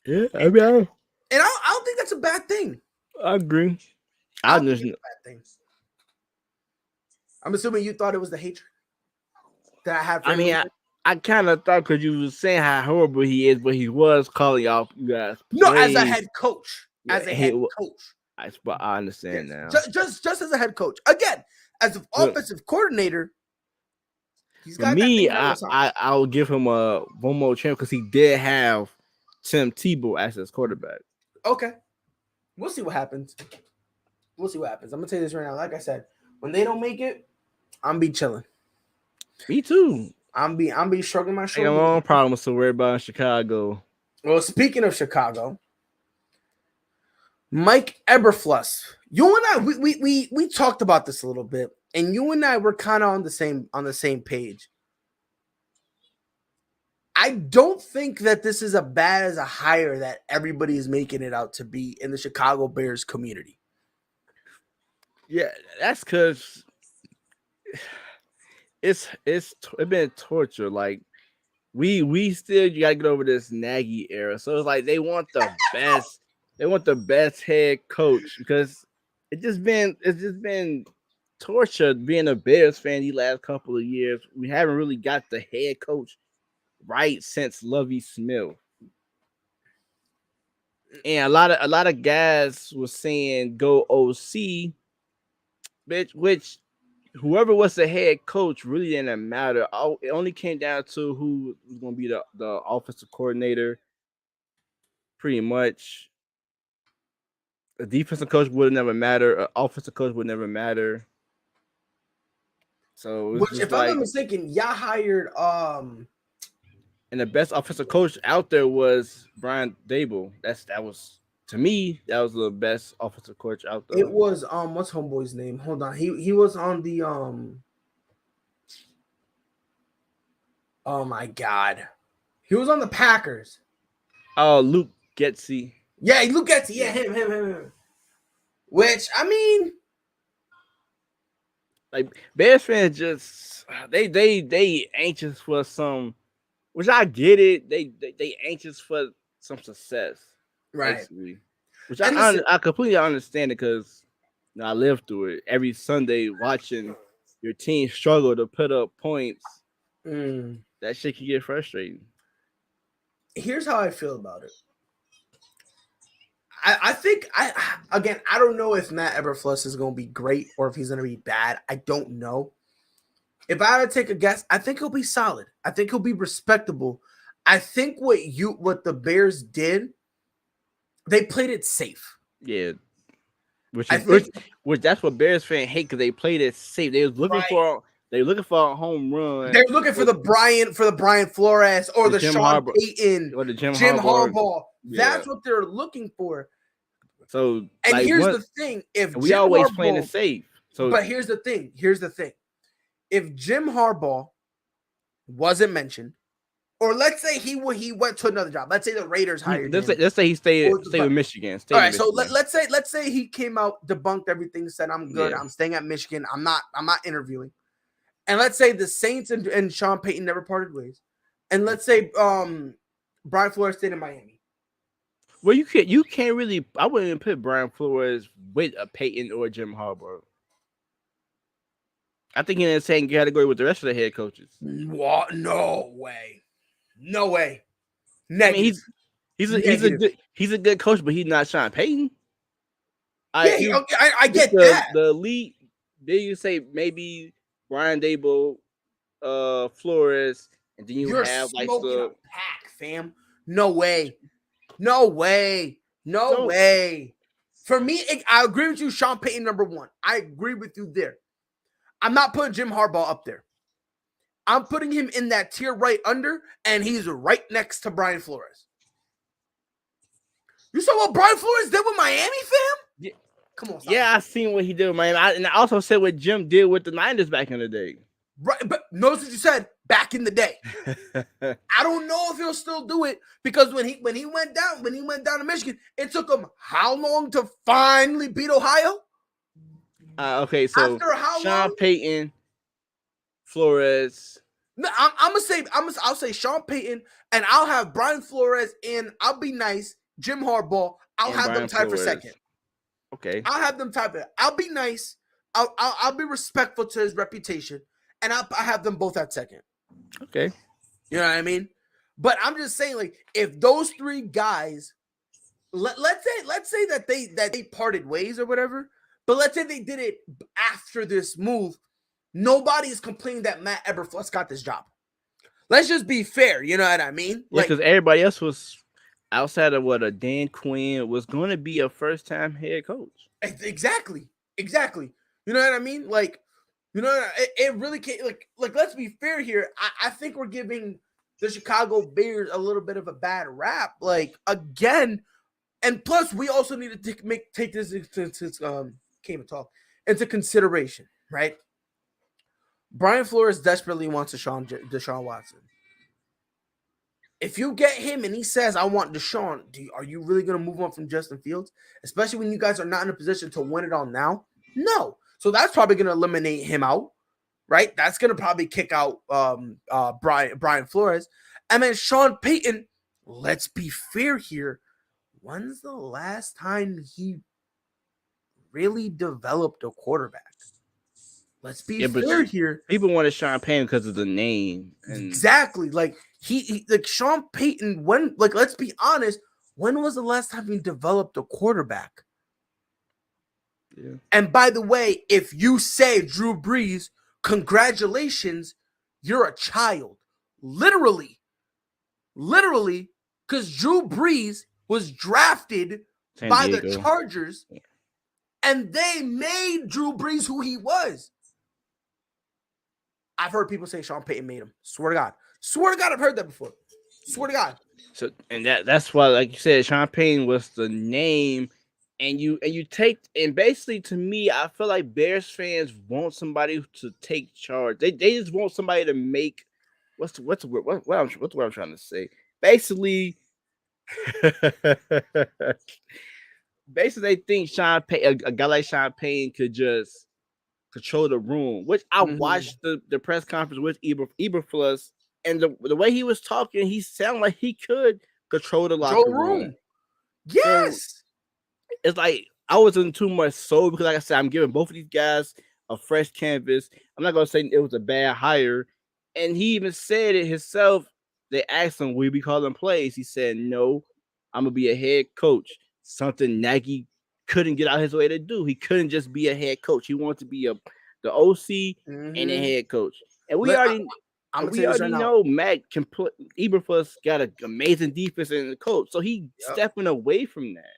Speaker 3: Yeah, I mean,
Speaker 2: and I don't think that's a bad thing.
Speaker 3: I agree.
Speaker 2: I don't think it's a bad thing. I'm assuming you thought it was the hatred that I have. For
Speaker 3: I kind of thought because you was saying how horrible he is, but he was calling y'all you guys.
Speaker 2: No, as a head coach.
Speaker 3: Yeah,
Speaker 2: as a head coach.
Speaker 3: I understand now.
Speaker 2: Just as a head coach. Again, as an offensive coordinator, he's got. For me,
Speaker 3: I'll give him one more chance because he did have Tim Tebow as his quarterback.
Speaker 2: Okay, we'll see what happens. I'm gonna tell you this right now. Like I said, when they don't make it, I'm be chilling.
Speaker 3: Me too.
Speaker 2: I'm be shrugging my shoulders.
Speaker 3: I got my own problems to worry about in Chicago.
Speaker 2: Well, speaking of Chicago, Mike Eberflus, you and I, we talked about this a little bit, and you and I were kind of on the same page. I don't think that this is as bad as a hire that everybody is making it out to be in the Chicago Bears community.
Speaker 3: Yeah, that's because it's been torture. Like we still you gotta get over this Nagy era. So it's like they want the best. They want the best head coach because it's just been torture being a Bears fan these last couple of years. We haven't really got the head coach right since Lovie Smith. And a lot of guys were saying go OC, bitch, which whoever was the head coach really didn't matter. It only came down to who was going to be the offensive coordinator. Pretty much, a defensive coach would never matter. An offensive coach would never matter. So,
Speaker 2: if I'm not mistaken, y'all hired
Speaker 3: and the best offensive coach out there was Brian Daboll. That was to me, that was the best offensive coach out there.
Speaker 2: It was what's homeboy's name? Hold on. He was on the oh my god. He was on the Packers.
Speaker 3: Oh, Luke Getsy.
Speaker 2: Yeah, Luke Getsy. Yeah, him. Which I mean,
Speaker 3: like Bears fans just they anxious for some, which I get it. They anxious for some success.
Speaker 2: Right.
Speaker 3: Basically. Which I completely understand it because I lived through it every Sunday watching your team struggle to put up points. That shit can get frustrating.
Speaker 2: Here's how I feel about it. I think I don't know if Matt Eberflus is going to be great or if he's going to be bad. I don't know. If I had to take a guess, I think he'll be solid. I think he'll be respectable. I think what the Bears did, they played it safe.
Speaker 3: Yeah. Which that's what Bears fans hate because they played it safe. They was looking for a home run.
Speaker 2: They're looking for the Brian Flores or the Sean Payton
Speaker 3: or the Jim
Speaker 2: Harbaugh.
Speaker 3: Yeah.
Speaker 2: That's what they're looking for.
Speaker 3: So
Speaker 2: And
Speaker 3: like
Speaker 2: here's the thing: if
Speaker 3: we
Speaker 2: Jim
Speaker 3: always playing it
Speaker 2: Harbaugh,
Speaker 3: safe. So,
Speaker 2: but here's the thing: if Jim Harbaugh wasn't mentioned, or let's say he went to another job. Let's say the Raiders hired him.
Speaker 3: let's say he stayed
Speaker 2: Or the
Speaker 3: with Michigan.
Speaker 2: All right, so let's say he came out, debunked everything, said I'm good,
Speaker 3: Yeah.
Speaker 2: I'm staying at Michigan, I'm not interviewing. And let's say the Saints and Sean Payton never parted ways. And let's say Brian Flores stayed in Miami.
Speaker 3: Well, you can't really. I wouldn't even put Brian Flores with a Peyton or Jim Harbaugh. I think he's in the same category with the rest of the head coaches.
Speaker 2: What? No way. No way.
Speaker 3: Negative. I mean, he's a good coach, but he's not Sean Payton.
Speaker 2: I get that.
Speaker 3: The elite. Then you say maybe Brian Dable, Flores, and then you're have like
Speaker 2: a pack, fam. No way. No way. No way. For me, I agree with you, Sean Payton, number one. I agree with you there. I'm not putting Jim Harbaugh up there. I'm putting him in that tier right under, and he's right next to Brian Flores. You saw what Brian Flores did with Miami, fam?
Speaker 3: Yeah.
Speaker 2: Come on.
Speaker 3: Yeah, I seen what he did with Miami. And I also said what Jim did with the Niners back in the day.
Speaker 2: Right, but notice what you said, back in the day. I don't know if he'll still do it, because when he went down to Michigan, it took him how long to finally beat Ohio?
Speaker 3: Okay, so Sean Payton, Flores.
Speaker 2: No, I'll say Sean Payton, and I'll have Brian Flores in. I'll be nice. Jim Harbaugh, I'll have them tied for second.
Speaker 3: Okay,
Speaker 2: I'll have them tied for. I'll be nice. I'll be respectful to his reputation, and I'll have them both at second.
Speaker 3: Okay,
Speaker 2: you know what I mean. But I'm just saying, like, if those three guys, let's say that they parted ways or whatever. But let's say they did it after this move. Nobody is complaining that Matt Eberflus got this job. Let's just be fair. You know what I mean?
Speaker 3: Yeah, because everybody else was outside of what a Dan Quinn was going to be a first-time head coach.
Speaker 2: Exactly. You know what I mean? Like, you know, it really can't. Like. Let's be fair here. I think we're giving the Chicago Bears a little bit of a bad rap. Like, again, and plus we also need to take this into consideration, right? Brian Flores desperately wants Deshaun Watson. If you get him and he says, I want Deshaun, are you really going to move on from Justin Fields? Especially when you guys are not in a position to win it all now? No. So that's probably going to eliminate him out, right? That's going to probably kick out Brian Flores. And then Sean Payton, let's be fair here. When's the last time he really developed a quarterback? Let's be fair here.
Speaker 3: People wanted Sean Payton because of the name.
Speaker 2: Exactly. Like he like Sean Payton, let's be honest, when was the last time he developed a quarterback?
Speaker 3: Yeah.
Speaker 2: And by the way, if you say Drew Brees, congratulations, you're a child. Literally, because Drew Brees was drafted by the Chargers, and they made Drew Brees who he was. I've heard people say Sean Payton made him. Swear to God, I've heard that before. Swear to God.
Speaker 3: So, and that's why, like you said, Sean Payton was the name, and you take, and basically to me, I feel like Bears fans want somebody to take charge. They just want somebody to make what's the word I'm trying to say. Basically, they think Sean Payton, a guy like Sean Payton, could just control the room. Which I watched the press conference with Eberflus, and the way he was talking, he sounded like he could control the locker room.
Speaker 2: Yes.
Speaker 3: So it's like I wasn't too much sold because, like I said, I'm giving both of these guys a fresh canvas. I'm not gonna say it was a bad hire, and he even said it himself. They asked him, "Will you be calling plays?" He said, "No, I'm gonna be a head coach." Something Nagy couldn't get out his way to do. He couldn't just be a head coach. He wanted to be the OC and a head coach. And we already know Matt can put Eberflus got an amazing defense and a coach, so he stepping away from that.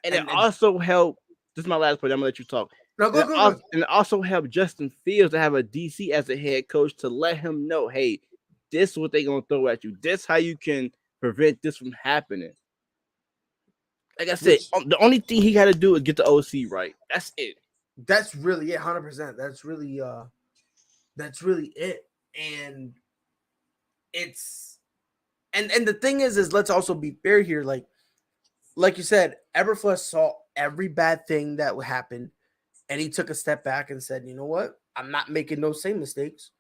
Speaker 3: And it also helped. This is my last point. I'm gonna let you talk.
Speaker 2: No, go.
Speaker 3: And it also helped Justin Fields to have a DC as a head coach to let him know, hey, this is what they're gonna throw at you. This how you can prevent this from happening. Like I said, the only thing he got to do is get the OC right. That's it.
Speaker 2: That's really it, 100%. That's really it. And it's and the thing is let's also be fair here. Like you said, Eberflus saw every bad thing that would happen, and he took a step back and said, "You know what? I'm not making those same mistakes.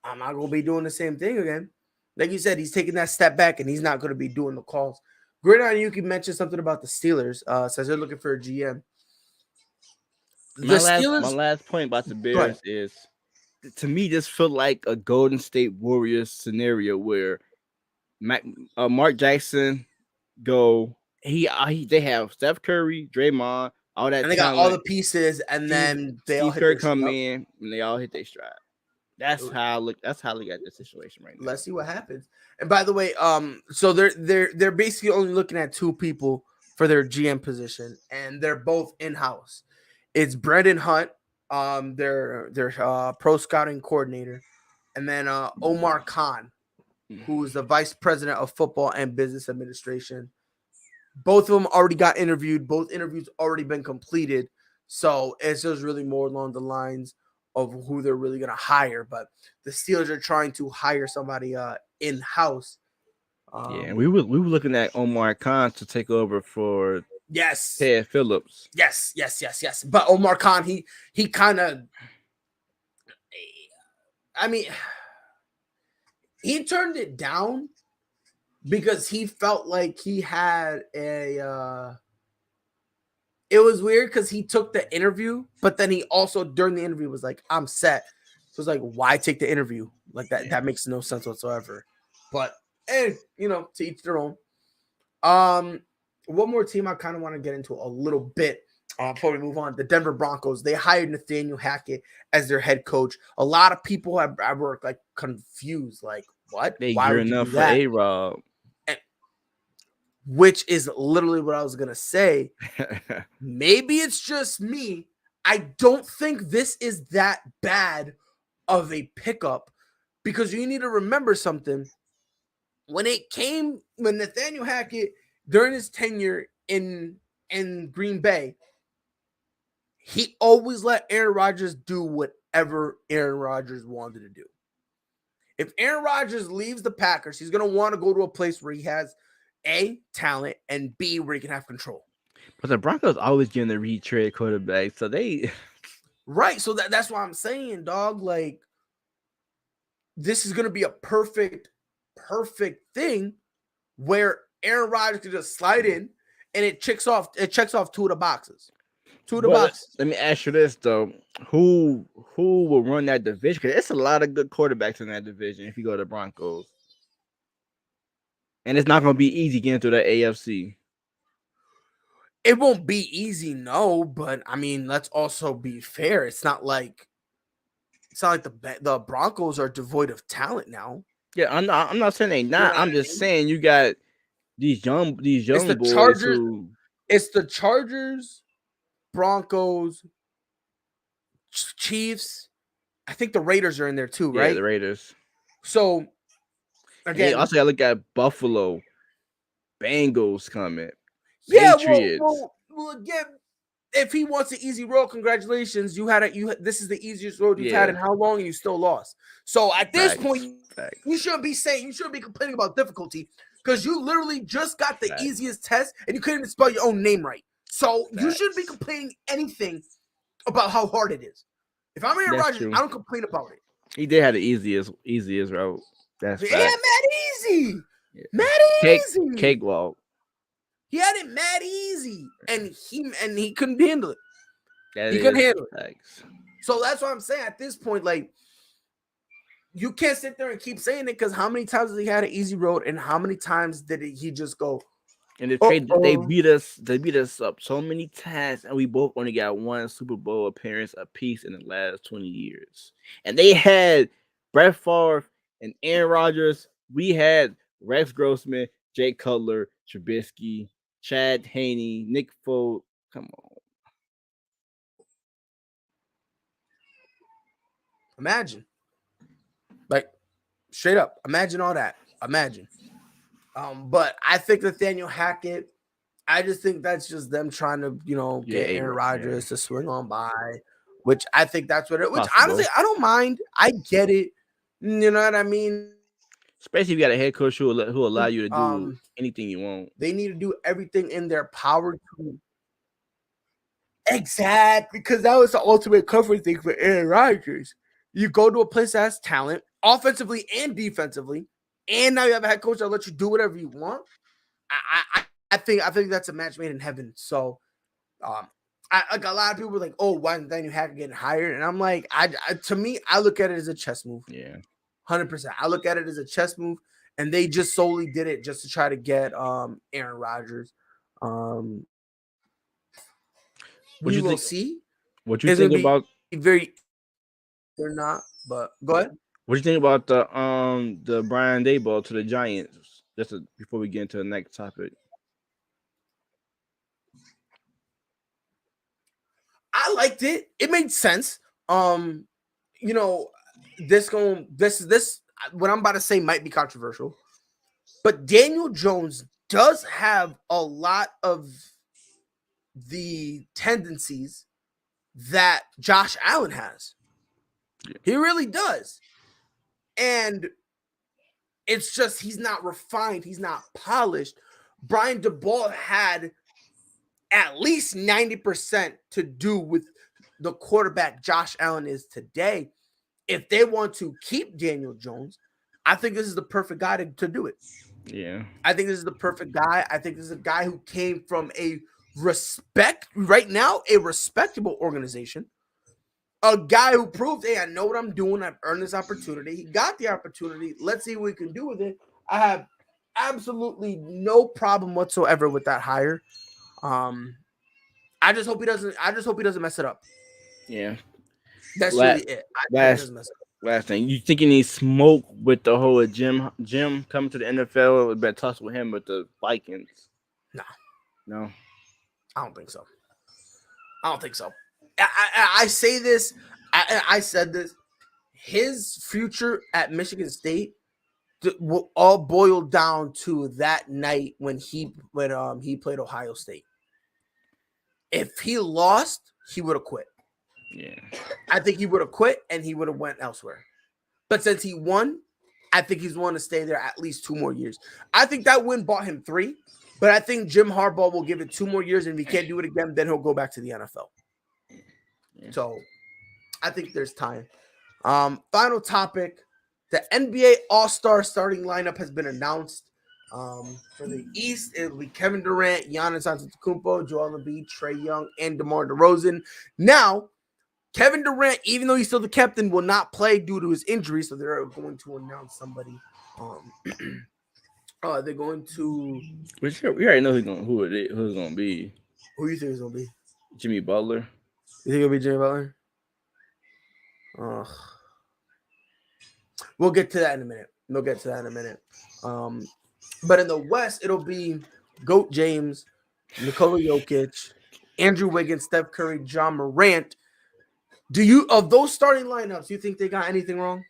Speaker 2: I'm not going to be doing the same thing again." Like you said, he's taking that step back, and he's not going to be doing the calls. Gridiron Yuki mentioned something about the Steelers. Says they're looking for a GM.
Speaker 3: My last point about the Bears is, to me, this felt like a Golden State Warriors scenario where Mark Jackson go. They have Steph Curry, Draymond, all that,
Speaker 2: and they got all the pieces, and then they all
Speaker 3: Steve Kerr come in, and they all hit their stride. That's how I look. That's how I look at this situation right now.
Speaker 2: Let's see what happens. And by the way, so they're basically only looking at 2 people for their GM position, and they're both in house. It's Brendan Hunt, their pro scouting coordinator, and then Omar Khan, who is the vice president of football and business administration. Both of them already got interviewed. Both interviews already been completed. So it's just really more along the lines of who they're really going to hire. But the Steelers are trying to hire somebody in-house.
Speaker 3: And we were looking at Omar Khan to take over for Ted Phillips.
Speaker 2: Yes. But Omar Khan, he kind of, I mean, he turned it down because he felt like he had it was weird because he took the interview, but then he also during the interview was like, "I'm set." So it's like, why take the interview? Like that makes no sense whatsoever. But to each their own. One more team I kind of want to get into a little bit before we move on. The Denver Broncos. They hired Nathaniel Hackett as their head coach. A lot of people were like confused, like, what?
Speaker 3: Why would you do that? For A-Rob.
Speaker 2: Which is literally what I was going to say. Maybe it's just me. I don't think this is that bad of a pickup because you need to remember something. When Nathaniel Hackett, during his tenure in Green Bay, he always let Aaron Rodgers do whatever Aaron Rodgers wanted to do. If Aaron Rodgers leaves the Packers, he's going to want to go to a place where he has A, talent, and B, where he can have control.
Speaker 3: But the Broncos always getting the retread quarterback, so they
Speaker 2: right. So that's what I'm saying, dog. Like, this is gonna be a perfect thing where Aaron Rodgers can just slide in and it checks off 2 of the boxes. 2 of the boxes.
Speaker 3: Let me ask you this though: who will run that division? Because it's a lot of good quarterbacks in that division. If you go to the Broncos. And it's not going to be easy getting through the AFC.
Speaker 2: It won't be easy, no. But I mean, let's also be fair. It's not like the Broncos are devoid of talent now.
Speaker 3: Yeah, I'm not saying they not. I'm just saying you got these young boys.
Speaker 2: It's the Chargers, Broncos, Chiefs. I think the Raiders are in there too, right?
Speaker 3: Yeah, the Raiders.
Speaker 2: So.
Speaker 3: Again, also gotta look at Buffalo, Bengals coming.
Speaker 2: Yeah,
Speaker 3: Patriots.
Speaker 2: well, again, if he wants an easy road, congratulations. This is the easiest road you've had in how long, and you still lost. So at this point, you shouldn't be complaining about difficulty because you literally just got the easiest test and you couldn't even spell your own name right. So you shouldn't be complaining anything about how hard it is. If I'm Aaron Rodgers, I don't complain about it.
Speaker 3: He did have the easiest road. That's
Speaker 2: mad easy.
Speaker 3: Yeah.
Speaker 2: Mad easy.
Speaker 3: Cakewalk.
Speaker 2: He had it mad easy, and he couldn't handle it. He couldn't handle it.
Speaker 3: Thanks.
Speaker 2: So that's what I'm saying. At this point, like, you can't sit there and keep saying it because how many times has he had an easy road, and how many times did he just go?
Speaker 3: And they beat us up so many times, and we both only got 1 Super Bowl appearance apiece in the last 20 years. And they had Brett Favre and Aaron Rodgers. We had Rex Grossman, Jay Cutler, Trubisky, Chad Haney, Nick Foles. Come on.
Speaker 2: Imagine. Like, straight up. Imagine all that. Imagine. But I think Nathaniel Hackett I just think that's just them trying to, get Aaron Rodgers to swing on by, which I think that's what it. Which honestly, I don't mind. I get it. You know what I mean?
Speaker 3: Especially if you got a head coach who allow you to do anything you want.
Speaker 2: They need to do everything in their power to. Exactly, because that was the ultimate comfort thing for Aaron Rodgers. You go to a place that has talent, offensively and defensively, and now you have a head coach that lets you do whatever you want. I think that's a match made in heaven. So, like a lot of people are like, "Oh, why didn't Daniel Hackett get hired?" And I'm like, to me, I look at it as a chess move.
Speaker 3: Yeah,
Speaker 2: 100%. I look at it as a chess move, and they just solely did it just to try to get Aaron Rodgers. We will see.
Speaker 3: What you think about
Speaker 2: very or not? But go ahead.
Speaker 3: What do you think about the Brian Daboll to the Giants? Before we get into the next topic.
Speaker 2: I liked it. It made sense. This what I'm about to say might be controversial, but Daniel Jones does have a lot of the tendencies that Josh Allen has. Yeah. He really does. And it's just he's not refined, he's not polished. Brian Daboll had at least 90% to do with the quarterback Josh Allen is today. If they want to keep Daniel Jones, I think this is the perfect guy to do it.
Speaker 3: Yeah.
Speaker 2: I think this is the perfect guy. I think this is a guy who came from a respectable organization. A guy who proved, hey, I know what I'm doing. I've earned this opportunity. He got the opportunity. Let's see what we can do with it. I have absolutely no problem whatsoever with that hire. I just hope he doesn't mess it up.
Speaker 3: Yeah.
Speaker 2: That's really it.
Speaker 3: Last thing. You think he needs smoke with the whole Jim coming to the NFL? It better tussle with him with the Vikings. No.
Speaker 2: I don't think so. I say this. I said this. His future at Michigan State will all boil down to that night when he played Ohio State. If he lost, he would have quit.
Speaker 3: Yeah,
Speaker 2: I think he would have quit and he would have went elsewhere. But since he won, I think he's willing to stay there at least 2 more years. I think that win bought him 3, but I think Jim Harbaugh will give it 2 more years, and if he can't do it again, then he'll go back to the NFL. Yeah. So I think there's time. Final topic: the NBA All-Star starting lineup has been announced. For the East, it will be Kevin Durant, Giannis Antetokounmpo, Joel Embiid, Trae Young, and DeMar DeRozan. Now, Kevin Durant, even though he's still the captain, will not play due to his injury, so they're going to announce somebody. They're going to.
Speaker 3: We already know who's going to be.
Speaker 2: Who do you think is going to be?
Speaker 3: Jimmy Butler.
Speaker 2: You think it'll be Jimmy Butler? We'll get to that in a minute. But in the West, it'll be Goat James, Nikola Jokic, Andrew Wiggins, Steph Curry, John Morant. Of those starting lineups, do you think they got anything wrong?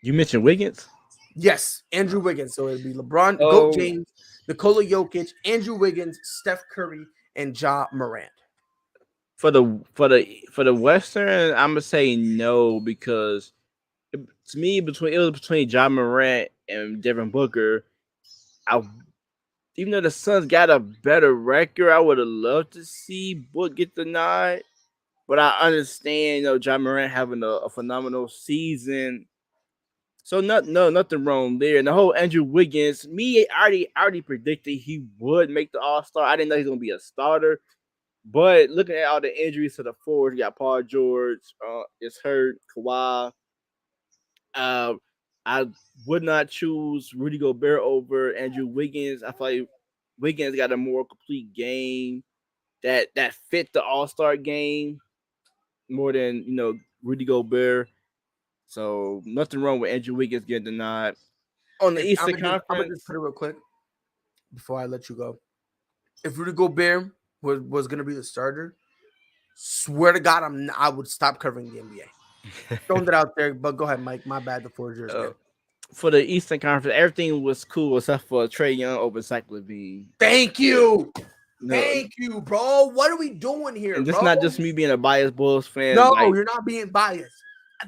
Speaker 3: You mentioned Wiggins?
Speaker 2: Yes, Andrew Wiggins. So it'd be LeBron, Goat James, Nikola Jokic, Andrew Wiggins, Steph Curry, and Ja Morant.
Speaker 3: For the Western, I'm gonna say no, because to me, it was between Ja Morant and Devin Booker. Even though the Suns got a better record, I would have loved to see Book get the nod. But I understand, Ja Morant having a phenomenal season. So nothing wrong there. And the whole Andrew Wiggins, I already predicted he would make the All-Star. I didn't know he was gonna be a starter. But looking at all the injuries to the forwards, you got Paul George is hurt, Kawhi. I would not choose Rudy Gobert over Andrew Wiggins. I feel like Wiggins got a more complete game that fit the All-Star game more than Rudy Gobert. So nothing wrong with Andrew Wiggins getting the nod. On the Eastern Conference,
Speaker 2: I'm gonna just put it real quick before I let you go. If Rudy Gobert was gonna be the starter, swear to God, I would stop covering the NBA. Throwing that out there, but go ahead, Mike. My bad. The floor is yours.
Speaker 3: For the Eastern Conference, everything was cool except for Trae Young over Zach LaVine.
Speaker 2: Thank you.
Speaker 3: No,
Speaker 2: Thank you, bro. What are we doing here,
Speaker 3: and this
Speaker 2: bro?
Speaker 3: not just me being a biased Bulls fan.
Speaker 2: No,
Speaker 3: like,
Speaker 2: you're not being biased.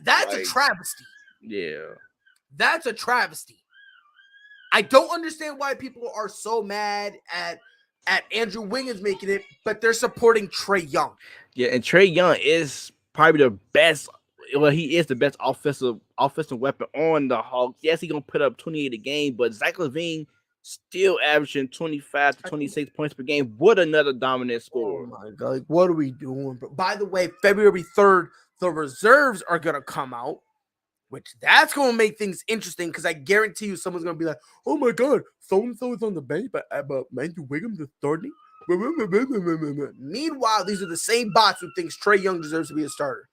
Speaker 2: That's a
Speaker 3: Like-
Speaker 2: travesty.
Speaker 3: yeah.
Speaker 2: That's a travesty. I don't understand why people are so mad at Andrew Wiggins making it, but they're supporting Trae Young.
Speaker 3: Yeah, and Trae Young is probably the best. Well, he is the best offensive weapon on the Hawks. Yes, he's gonna put up 28 a game, but Zach LaVine still averaging 25 to 26 points per game with another dominant
Speaker 2: Oh
Speaker 3: score.
Speaker 2: my god, like, what are we doing? But by the way, February 3rd, the reserves are gonna come out, which that's gonna make things interesting because I guarantee you someone's gonna be like, "Oh my god, so and so is on the bench, but Andrew Wiggins is starting." Meanwhile, these are the same bots who thinks Trae Young deserves to be a starter.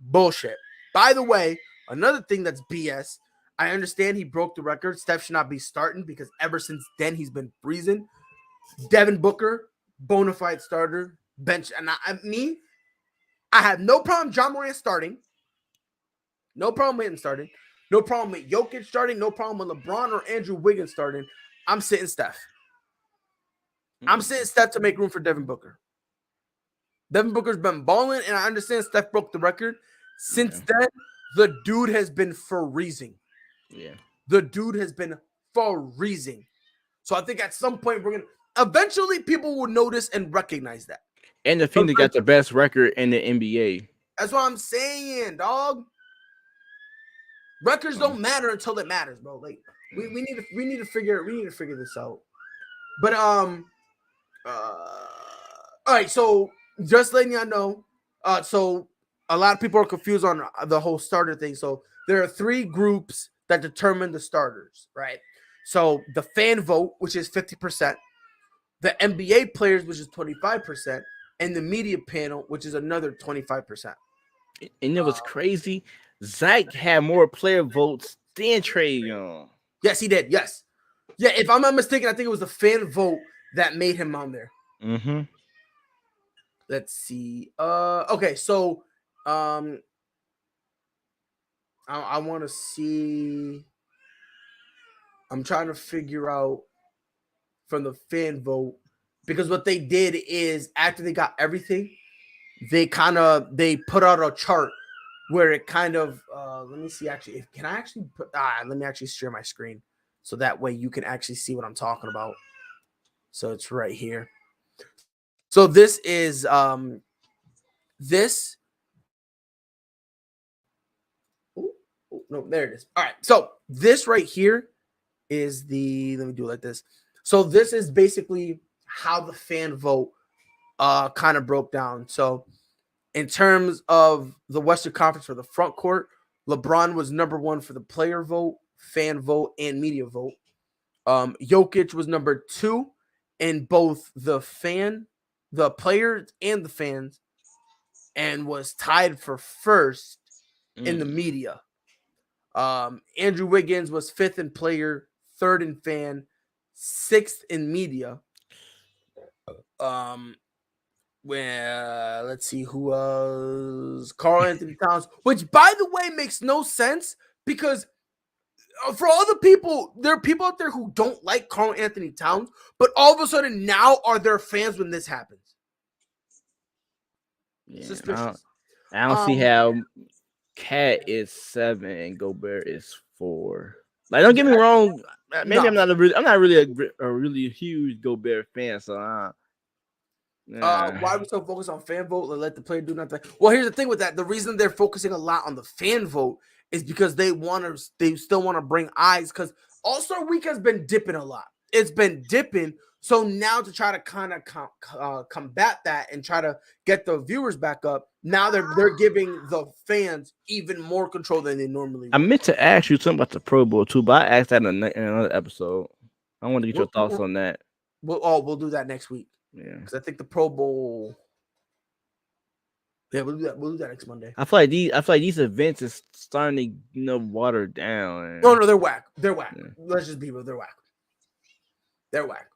Speaker 2: Bullshit. By the way, another thing that's BS. I understand he broke the record. Steph should not be starting because ever since then he's been freezing. Devin Booker, bona fide starter, bench. And I have no problem John Morant starting. No problem with him starting. No problem with Jokic starting. No problem with LeBron or Andrew Wiggins starting. I'm sitting Steph. I'm sitting Steph to make room for Devin Booker. Devin Booker's been balling, and I understand Steph broke the record. Since then, the dude has been freezing.
Speaker 3: Yeah.
Speaker 2: The dude has been freezing. So I think at some point eventually people will notice and recognize that.
Speaker 3: And the Phoenix got the best record in the NBA.
Speaker 2: That's what I'm saying, dog. Records don't matter until it matters, bro. Like we need to figure this out. But all right, so just letting y'all know, so a lot of people are confused on the whole starter thing. So there are 3 groups that determine the starters, right? So the fan vote, which is 50%, the NBA players, which is 25%, and the media panel, which is another 25%.
Speaker 3: And it was crazy. Zach had more player votes than Trae Young.
Speaker 2: Yes, he did. Yes. Yeah, if I'm not mistaken, I think it was the fan vote that made him on there.
Speaker 3: Mm-hmm.
Speaker 2: Let's see. Okay, so I want to see. I'm trying to figure out from the fan vote because what they did is after they got everything, they put out a chart where it kind of let me see actually. Let me actually share my screen so that way you can actually see what I'm talking about. So it's right here. So this is this. Ooh, no, there it is. All right. So this right here is let me do it like this. So this is basically how the fan vote kind of broke down. So in terms of the Western Conference for the front court, LeBron was number 1 for the player vote, fan vote, and media vote. Jokic was number 2 in both the players and the fans, and was tied for first in the media. Andrew Wiggins was 5th in player, 3rd in fan, 6th in media. Let's see who was Karl Anthony Towns, which by the way makes no sense because for all the people, there are people out there who don't like Karl Anthony Towns, but all of a sudden now are their fans when this happens.
Speaker 3: Yeah,
Speaker 2: Suspicious.
Speaker 3: I don't see how Cat is 7 and Gobert is 4. Like, don't get me wrong. Maybe I'm not really a really huge Gobert fan. So,
Speaker 2: why are we so focused on fan vote? Let the player do nothing. Well, here's the thing with that. The reason they're focusing a lot on the fan vote is because they still want to bring eyes. Because All-Star Week has been dipping a lot. It's been dipping. So now to try to kind of combat that and try to get the viewers back up, now they're giving the fans even more control than they normally would.
Speaker 3: I meant to ask you something about the Pro Bowl too, but I asked that in another episode. I want to get your thoughts on that.
Speaker 2: We'll do that next week.
Speaker 3: Yeah,
Speaker 2: because I think the Pro Bowl. Yeah, we'll do that. We'll do that next Monday.
Speaker 3: I feel like these events is starting to water down.
Speaker 2: No, they're whack. They're whack.
Speaker 3: Yeah.
Speaker 2: Let's just be real. They're whack. They're whack.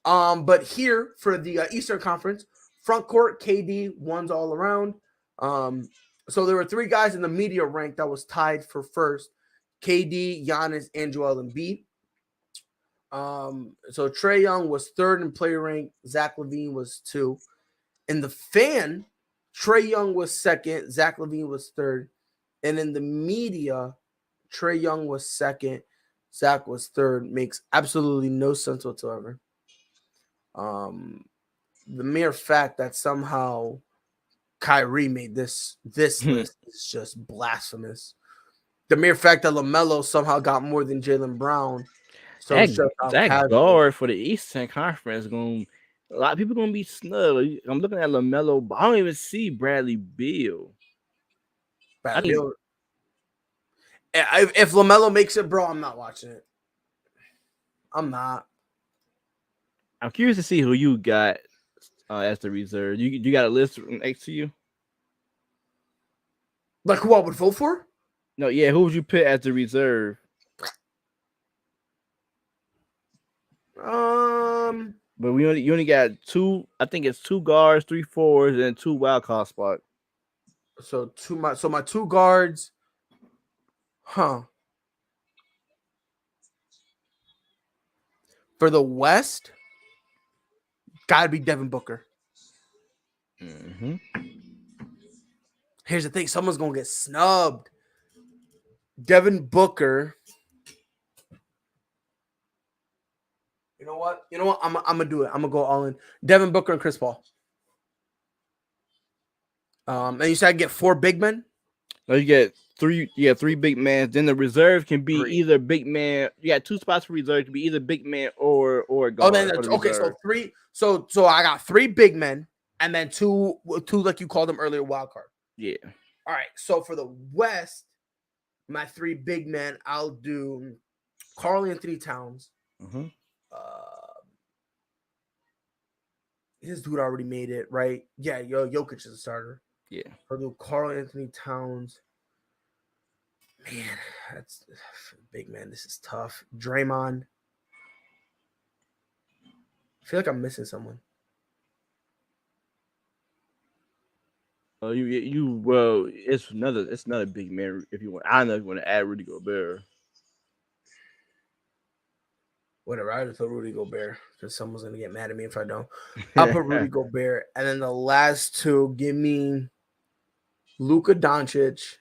Speaker 2: But here for the Eastern Conference, front court, KD, ones all around. So there were 3 guys in the media rank that was tied for first: KD, Giannis, and Joel Embiid. So Trae Young was third in player rank. Zach LaVine was 2. In the fan, Trae Young was second. Zach LaVine was third. And in the media, Trae Young was second. Zach was third. Makes absolutely no sense whatsoever. The mere fact that somehow Kyrie made this list is just blasphemous. The mere fact that LaMelo somehow got more than Jaylen Brown. So
Speaker 3: that guard for the Eastern Conference a lot of people gonna be snug. I'm looking at LaMelo, but I don't even see Bradley Beal.
Speaker 2: If LaMelo makes it, bro, I'm not watching it. I'm not.
Speaker 3: I'm curious to see who you got as the reserve. You got a list next to you?
Speaker 2: Like who I would vote for?
Speaker 3: No, yeah. Who would you pick as the reserve? But you only got 2. I think it's 2 guards, 3 forwards, and 2 wild card spots.
Speaker 2: So my 2 guards, huh? For the West, gotta be Devin Booker.
Speaker 3: Mm-hmm.
Speaker 2: Here's the thing: someone's gonna get snubbed. Devin Booker. You know what? I'm gonna do it. I'm gonna go all in. Devin Booker and Chris Paul. And you said I get 4 big men.
Speaker 3: No, you get 3. Yeah, 3 big men. Then the reserve can be
Speaker 2: 3.
Speaker 3: either big man. You got 2 spots for reserve. It can be either big man or a guard.
Speaker 2: Oh, then that's okay. So 3. So I got 3 big men, and then two like you called them earlier, wild card.
Speaker 3: Yeah.
Speaker 2: All right. So for the West, my 3 big men, I'll do Karl Anthony Towns.
Speaker 3: Mm-hmm.
Speaker 2: His dude already made it, right? Yeah, Jokic is a starter.
Speaker 3: Yeah.
Speaker 2: I'll do Karl Anthony Towns. Man, that's big man. This is tough. Draymond. I feel like I'm missing someone.
Speaker 3: Oh, it's another big man. If you want, I don't know if you want to add Rudy Gobert.
Speaker 2: Whatever, I just put Rudy Gobert because someone's gonna get mad at me if I don't. I'll put Rudy Gobert, and then the last 2, give me Luka Doncic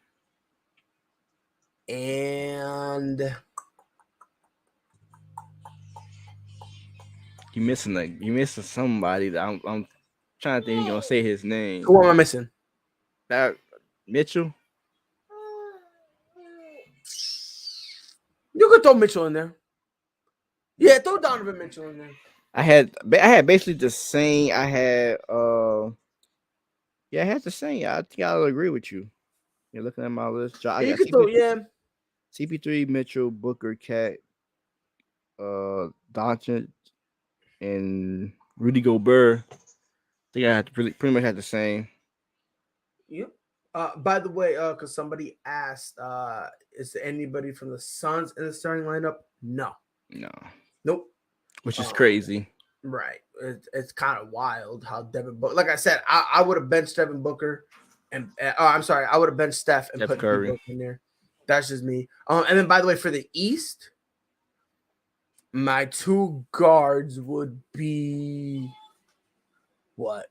Speaker 2: and
Speaker 3: you missing somebody that I'm trying to think you're gonna say his name.
Speaker 2: Who am I missing?
Speaker 3: Mitchell.
Speaker 2: You could throw Mitchell in there. Yeah, throw Donovan Mitchell in there.
Speaker 3: I had basically the same. I had the same. I think I'll agree with you. You're looking at my list.
Speaker 2: You could throw
Speaker 3: CP3, Mitchell, Booker, Cat, Doncic, and Rudy Gobert. I think I had to pretty much had the same.
Speaker 2: Yep. By the way, because somebody asked, is there anybody from the Suns in the starting lineup? No. Nope.
Speaker 3: Which is crazy.
Speaker 2: Right. It's kind of wild how Devin Booker. Like I said, I would have benched Devin Booker, and I'm sorry, I would have benched Steph and put Curry in there. That's just me. And then by the way, for the East, my 2 guards would be what?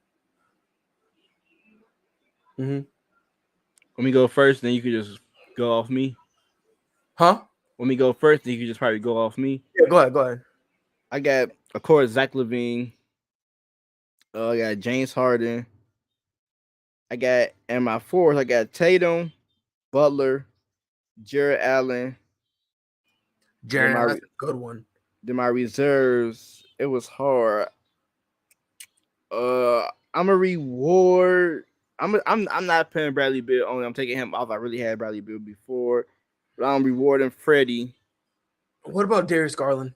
Speaker 3: Let me go first, then you could just go off me.
Speaker 2: Huh?
Speaker 3: When we go first, then you could just probably go off me.
Speaker 2: Yeah, go ahead.
Speaker 3: I got, of course, Zach LaVine. I got James Harden. I got, and my 4th, I got Tatum, Butler, Jared Allen.
Speaker 2: Jared Allen's a good one.
Speaker 3: Then my reserves, it was hard. I'm a reward. I'm not putting Bradley Beal on. I'm taking him off. I really had Bradley Beal before, but I'm rewarding Freddie.
Speaker 2: What about Darius Garland?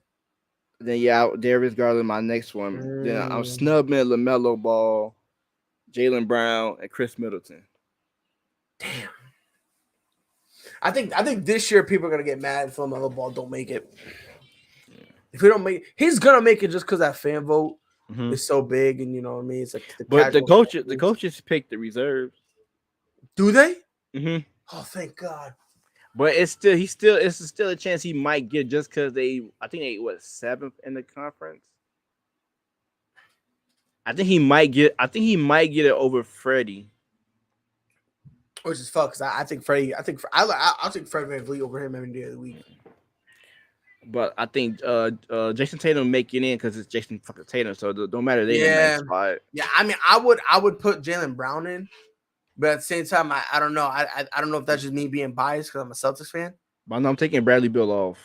Speaker 3: Then Darius Garland, my next one. Then I'm snubbing LaMelo Ball, Jaylen Brown, and Chris Middleton.
Speaker 2: Damn. I think this year people are gonna get mad if LaMelo Ball don't make it. If he don't make it, he's gonna make it just because that fan vote is so big, and you know what I mean. It's like
Speaker 3: the coaches pick the reserves.
Speaker 2: Do they?
Speaker 3: Mm-hmm.
Speaker 2: Oh, thank God.
Speaker 3: But it's still a chance he might get just because I think they 7th in the conference. I think he might get it over Freddie.
Speaker 2: Which is fuck, because I think I'll take Fred VanVleet over him every day of the week.
Speaker 3: But I think Jason Tatum make it in because it's Jason fucking Tatum, so it don't matter. They in the main spot.
Speaker 2: Yeah, I mean, I would put Jaylen Brown in, but at the same time, I don't know. I don't know if that's just me being biased because I'm a Celtics fan.
Speaker 3: But I'm taking Bradley Beal off.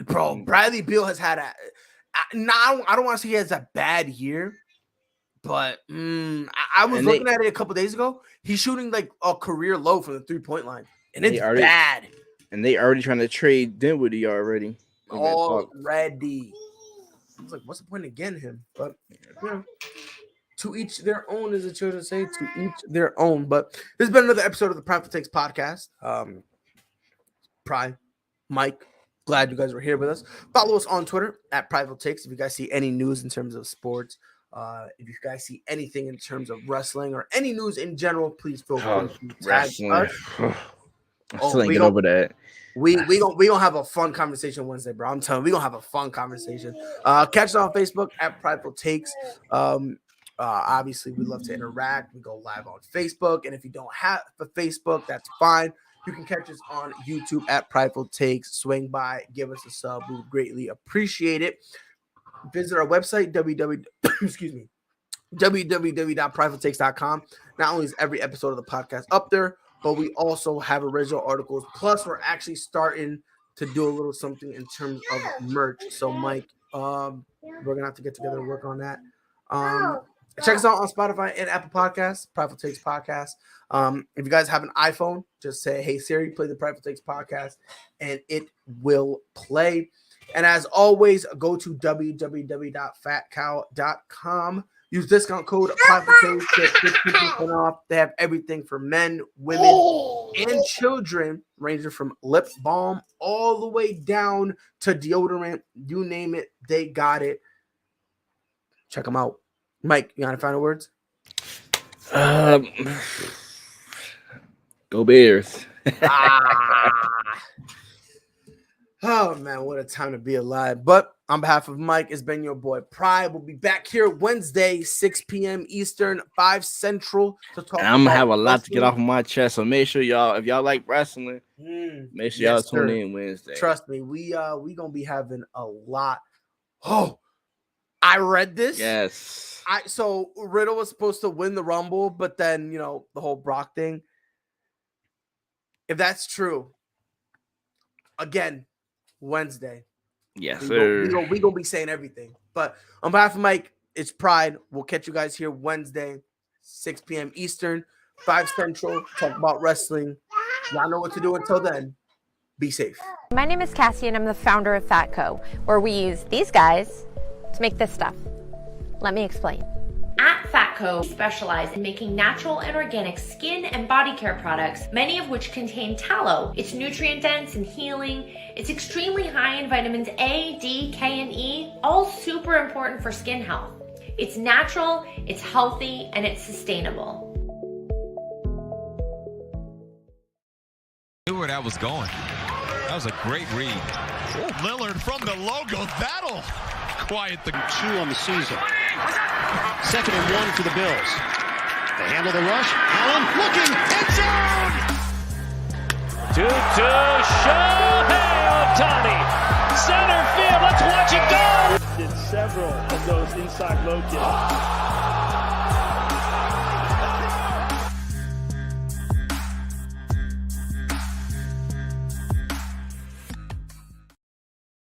Speaker 2: Bro, Bradley Beal has had I don't want to say he has a bad year, but I was looking at it a couple days ago. He's shooting like a career low from the 3-point line, and it's bad.
Speaker 3: And they already trying to trade Dinwiddie already.
Speaker 2: Already. I was like, what's the point of getting him? But to each their own, as the children say, to each their own. But this has been another episode of the Prideful Takes podcast. Pride, Mike, glad you guys were here with us. Follow us on Twitter at Prideful Takes. If you guys see any news in terms of sports, if you guys see anything in terms of wrestling or any news in general, please feel free to tag us.
Speaker 3: I still ain't get over that.
Speaker 2: We gonna have a fun conversation Wednesday, bro. I'm telling you, we gonna have a fun conversation. Catch us on Facebook at Prideful Takes. Obviously, we love to interact. We go live on Facebook, and if you don't have a Facebook, that's fine. You can catch us on YouTube at Prideful Takes. Swing by, give us a sub. We would greatly appreciate it. Visit our website, www.pridefultakes.com. Not only is every episode of the podcast up there, but we also have original articles. Plus, we're actually starting to do a little something in terms of merch. So, Mike, we're gonna have to get together and work on that. Check us out on Spotify and Apple Podcasts, Prideful Takes Podcast. If you guys have an iPhone, just say, "Hey Siri, play the Prideful Takes Podcast," and it will play. And as always, go to www.fatcow.com. Use discount code Prideful Takes to get 15% off. They have everything for men, women, and children, ranging from lip balm all the way down to deodorant. You name it, they got it. Check them out. Mike, you got any final words?
Speaker 3: Go Bears.
Speaker 2: Oh, man, what a time to be alive. But on behalf of Mike, it's been your boy Pride. We'll be back here Wednesday, 6 p.m. Eastern, 5 Central. To talk
Speaker 3: I'm going to have a lot to get off of my chest. So make sure y'all, if y'all like wrestling, make sure y'all tune in Wednesday.
Speaker 2: Trust me, we going to be having a lot. Oh, I read this.
Speaker 3: Yes.
Speaker 2: So Riddle was supposed to win the Rumble, but then, the whole Brock thing. If that's true, again, Wednesday.
Speaker 3: Yes, sir.
Speaker 2: We gonna be saying everything. But on behalf of Mike, it's Pride. We'll catch you guys here Wednesday, 6 p.m. Eastern, 5 Central. Talk about wrestling. Y'all know what to do until then. Be safe.
Speaker 1: My name is Cassie, and I'm the founder of FatCo, where we use these guys to make this stuff. Let me explain. At FatCo, we specialize in making natural and organic skin and body care products, many of which contain tallow. It's nutrient dense and healing. It's extremely high in vitamins A, D, K, and E, all super important for skin health. It's natural, it's healthy, and it's sustainable.
Speaker 4: Knew where that was going. That was a great read. Oh, Lillard from the logo. That'll quiet the 2 on the season. 2nd and 1 for the Bills. They handle the rush. Allen looking. End zone.
Speaker 5: 2-2. Shohei Ohtani. Center field. Let's watch it go. Did several of those inside low kicks.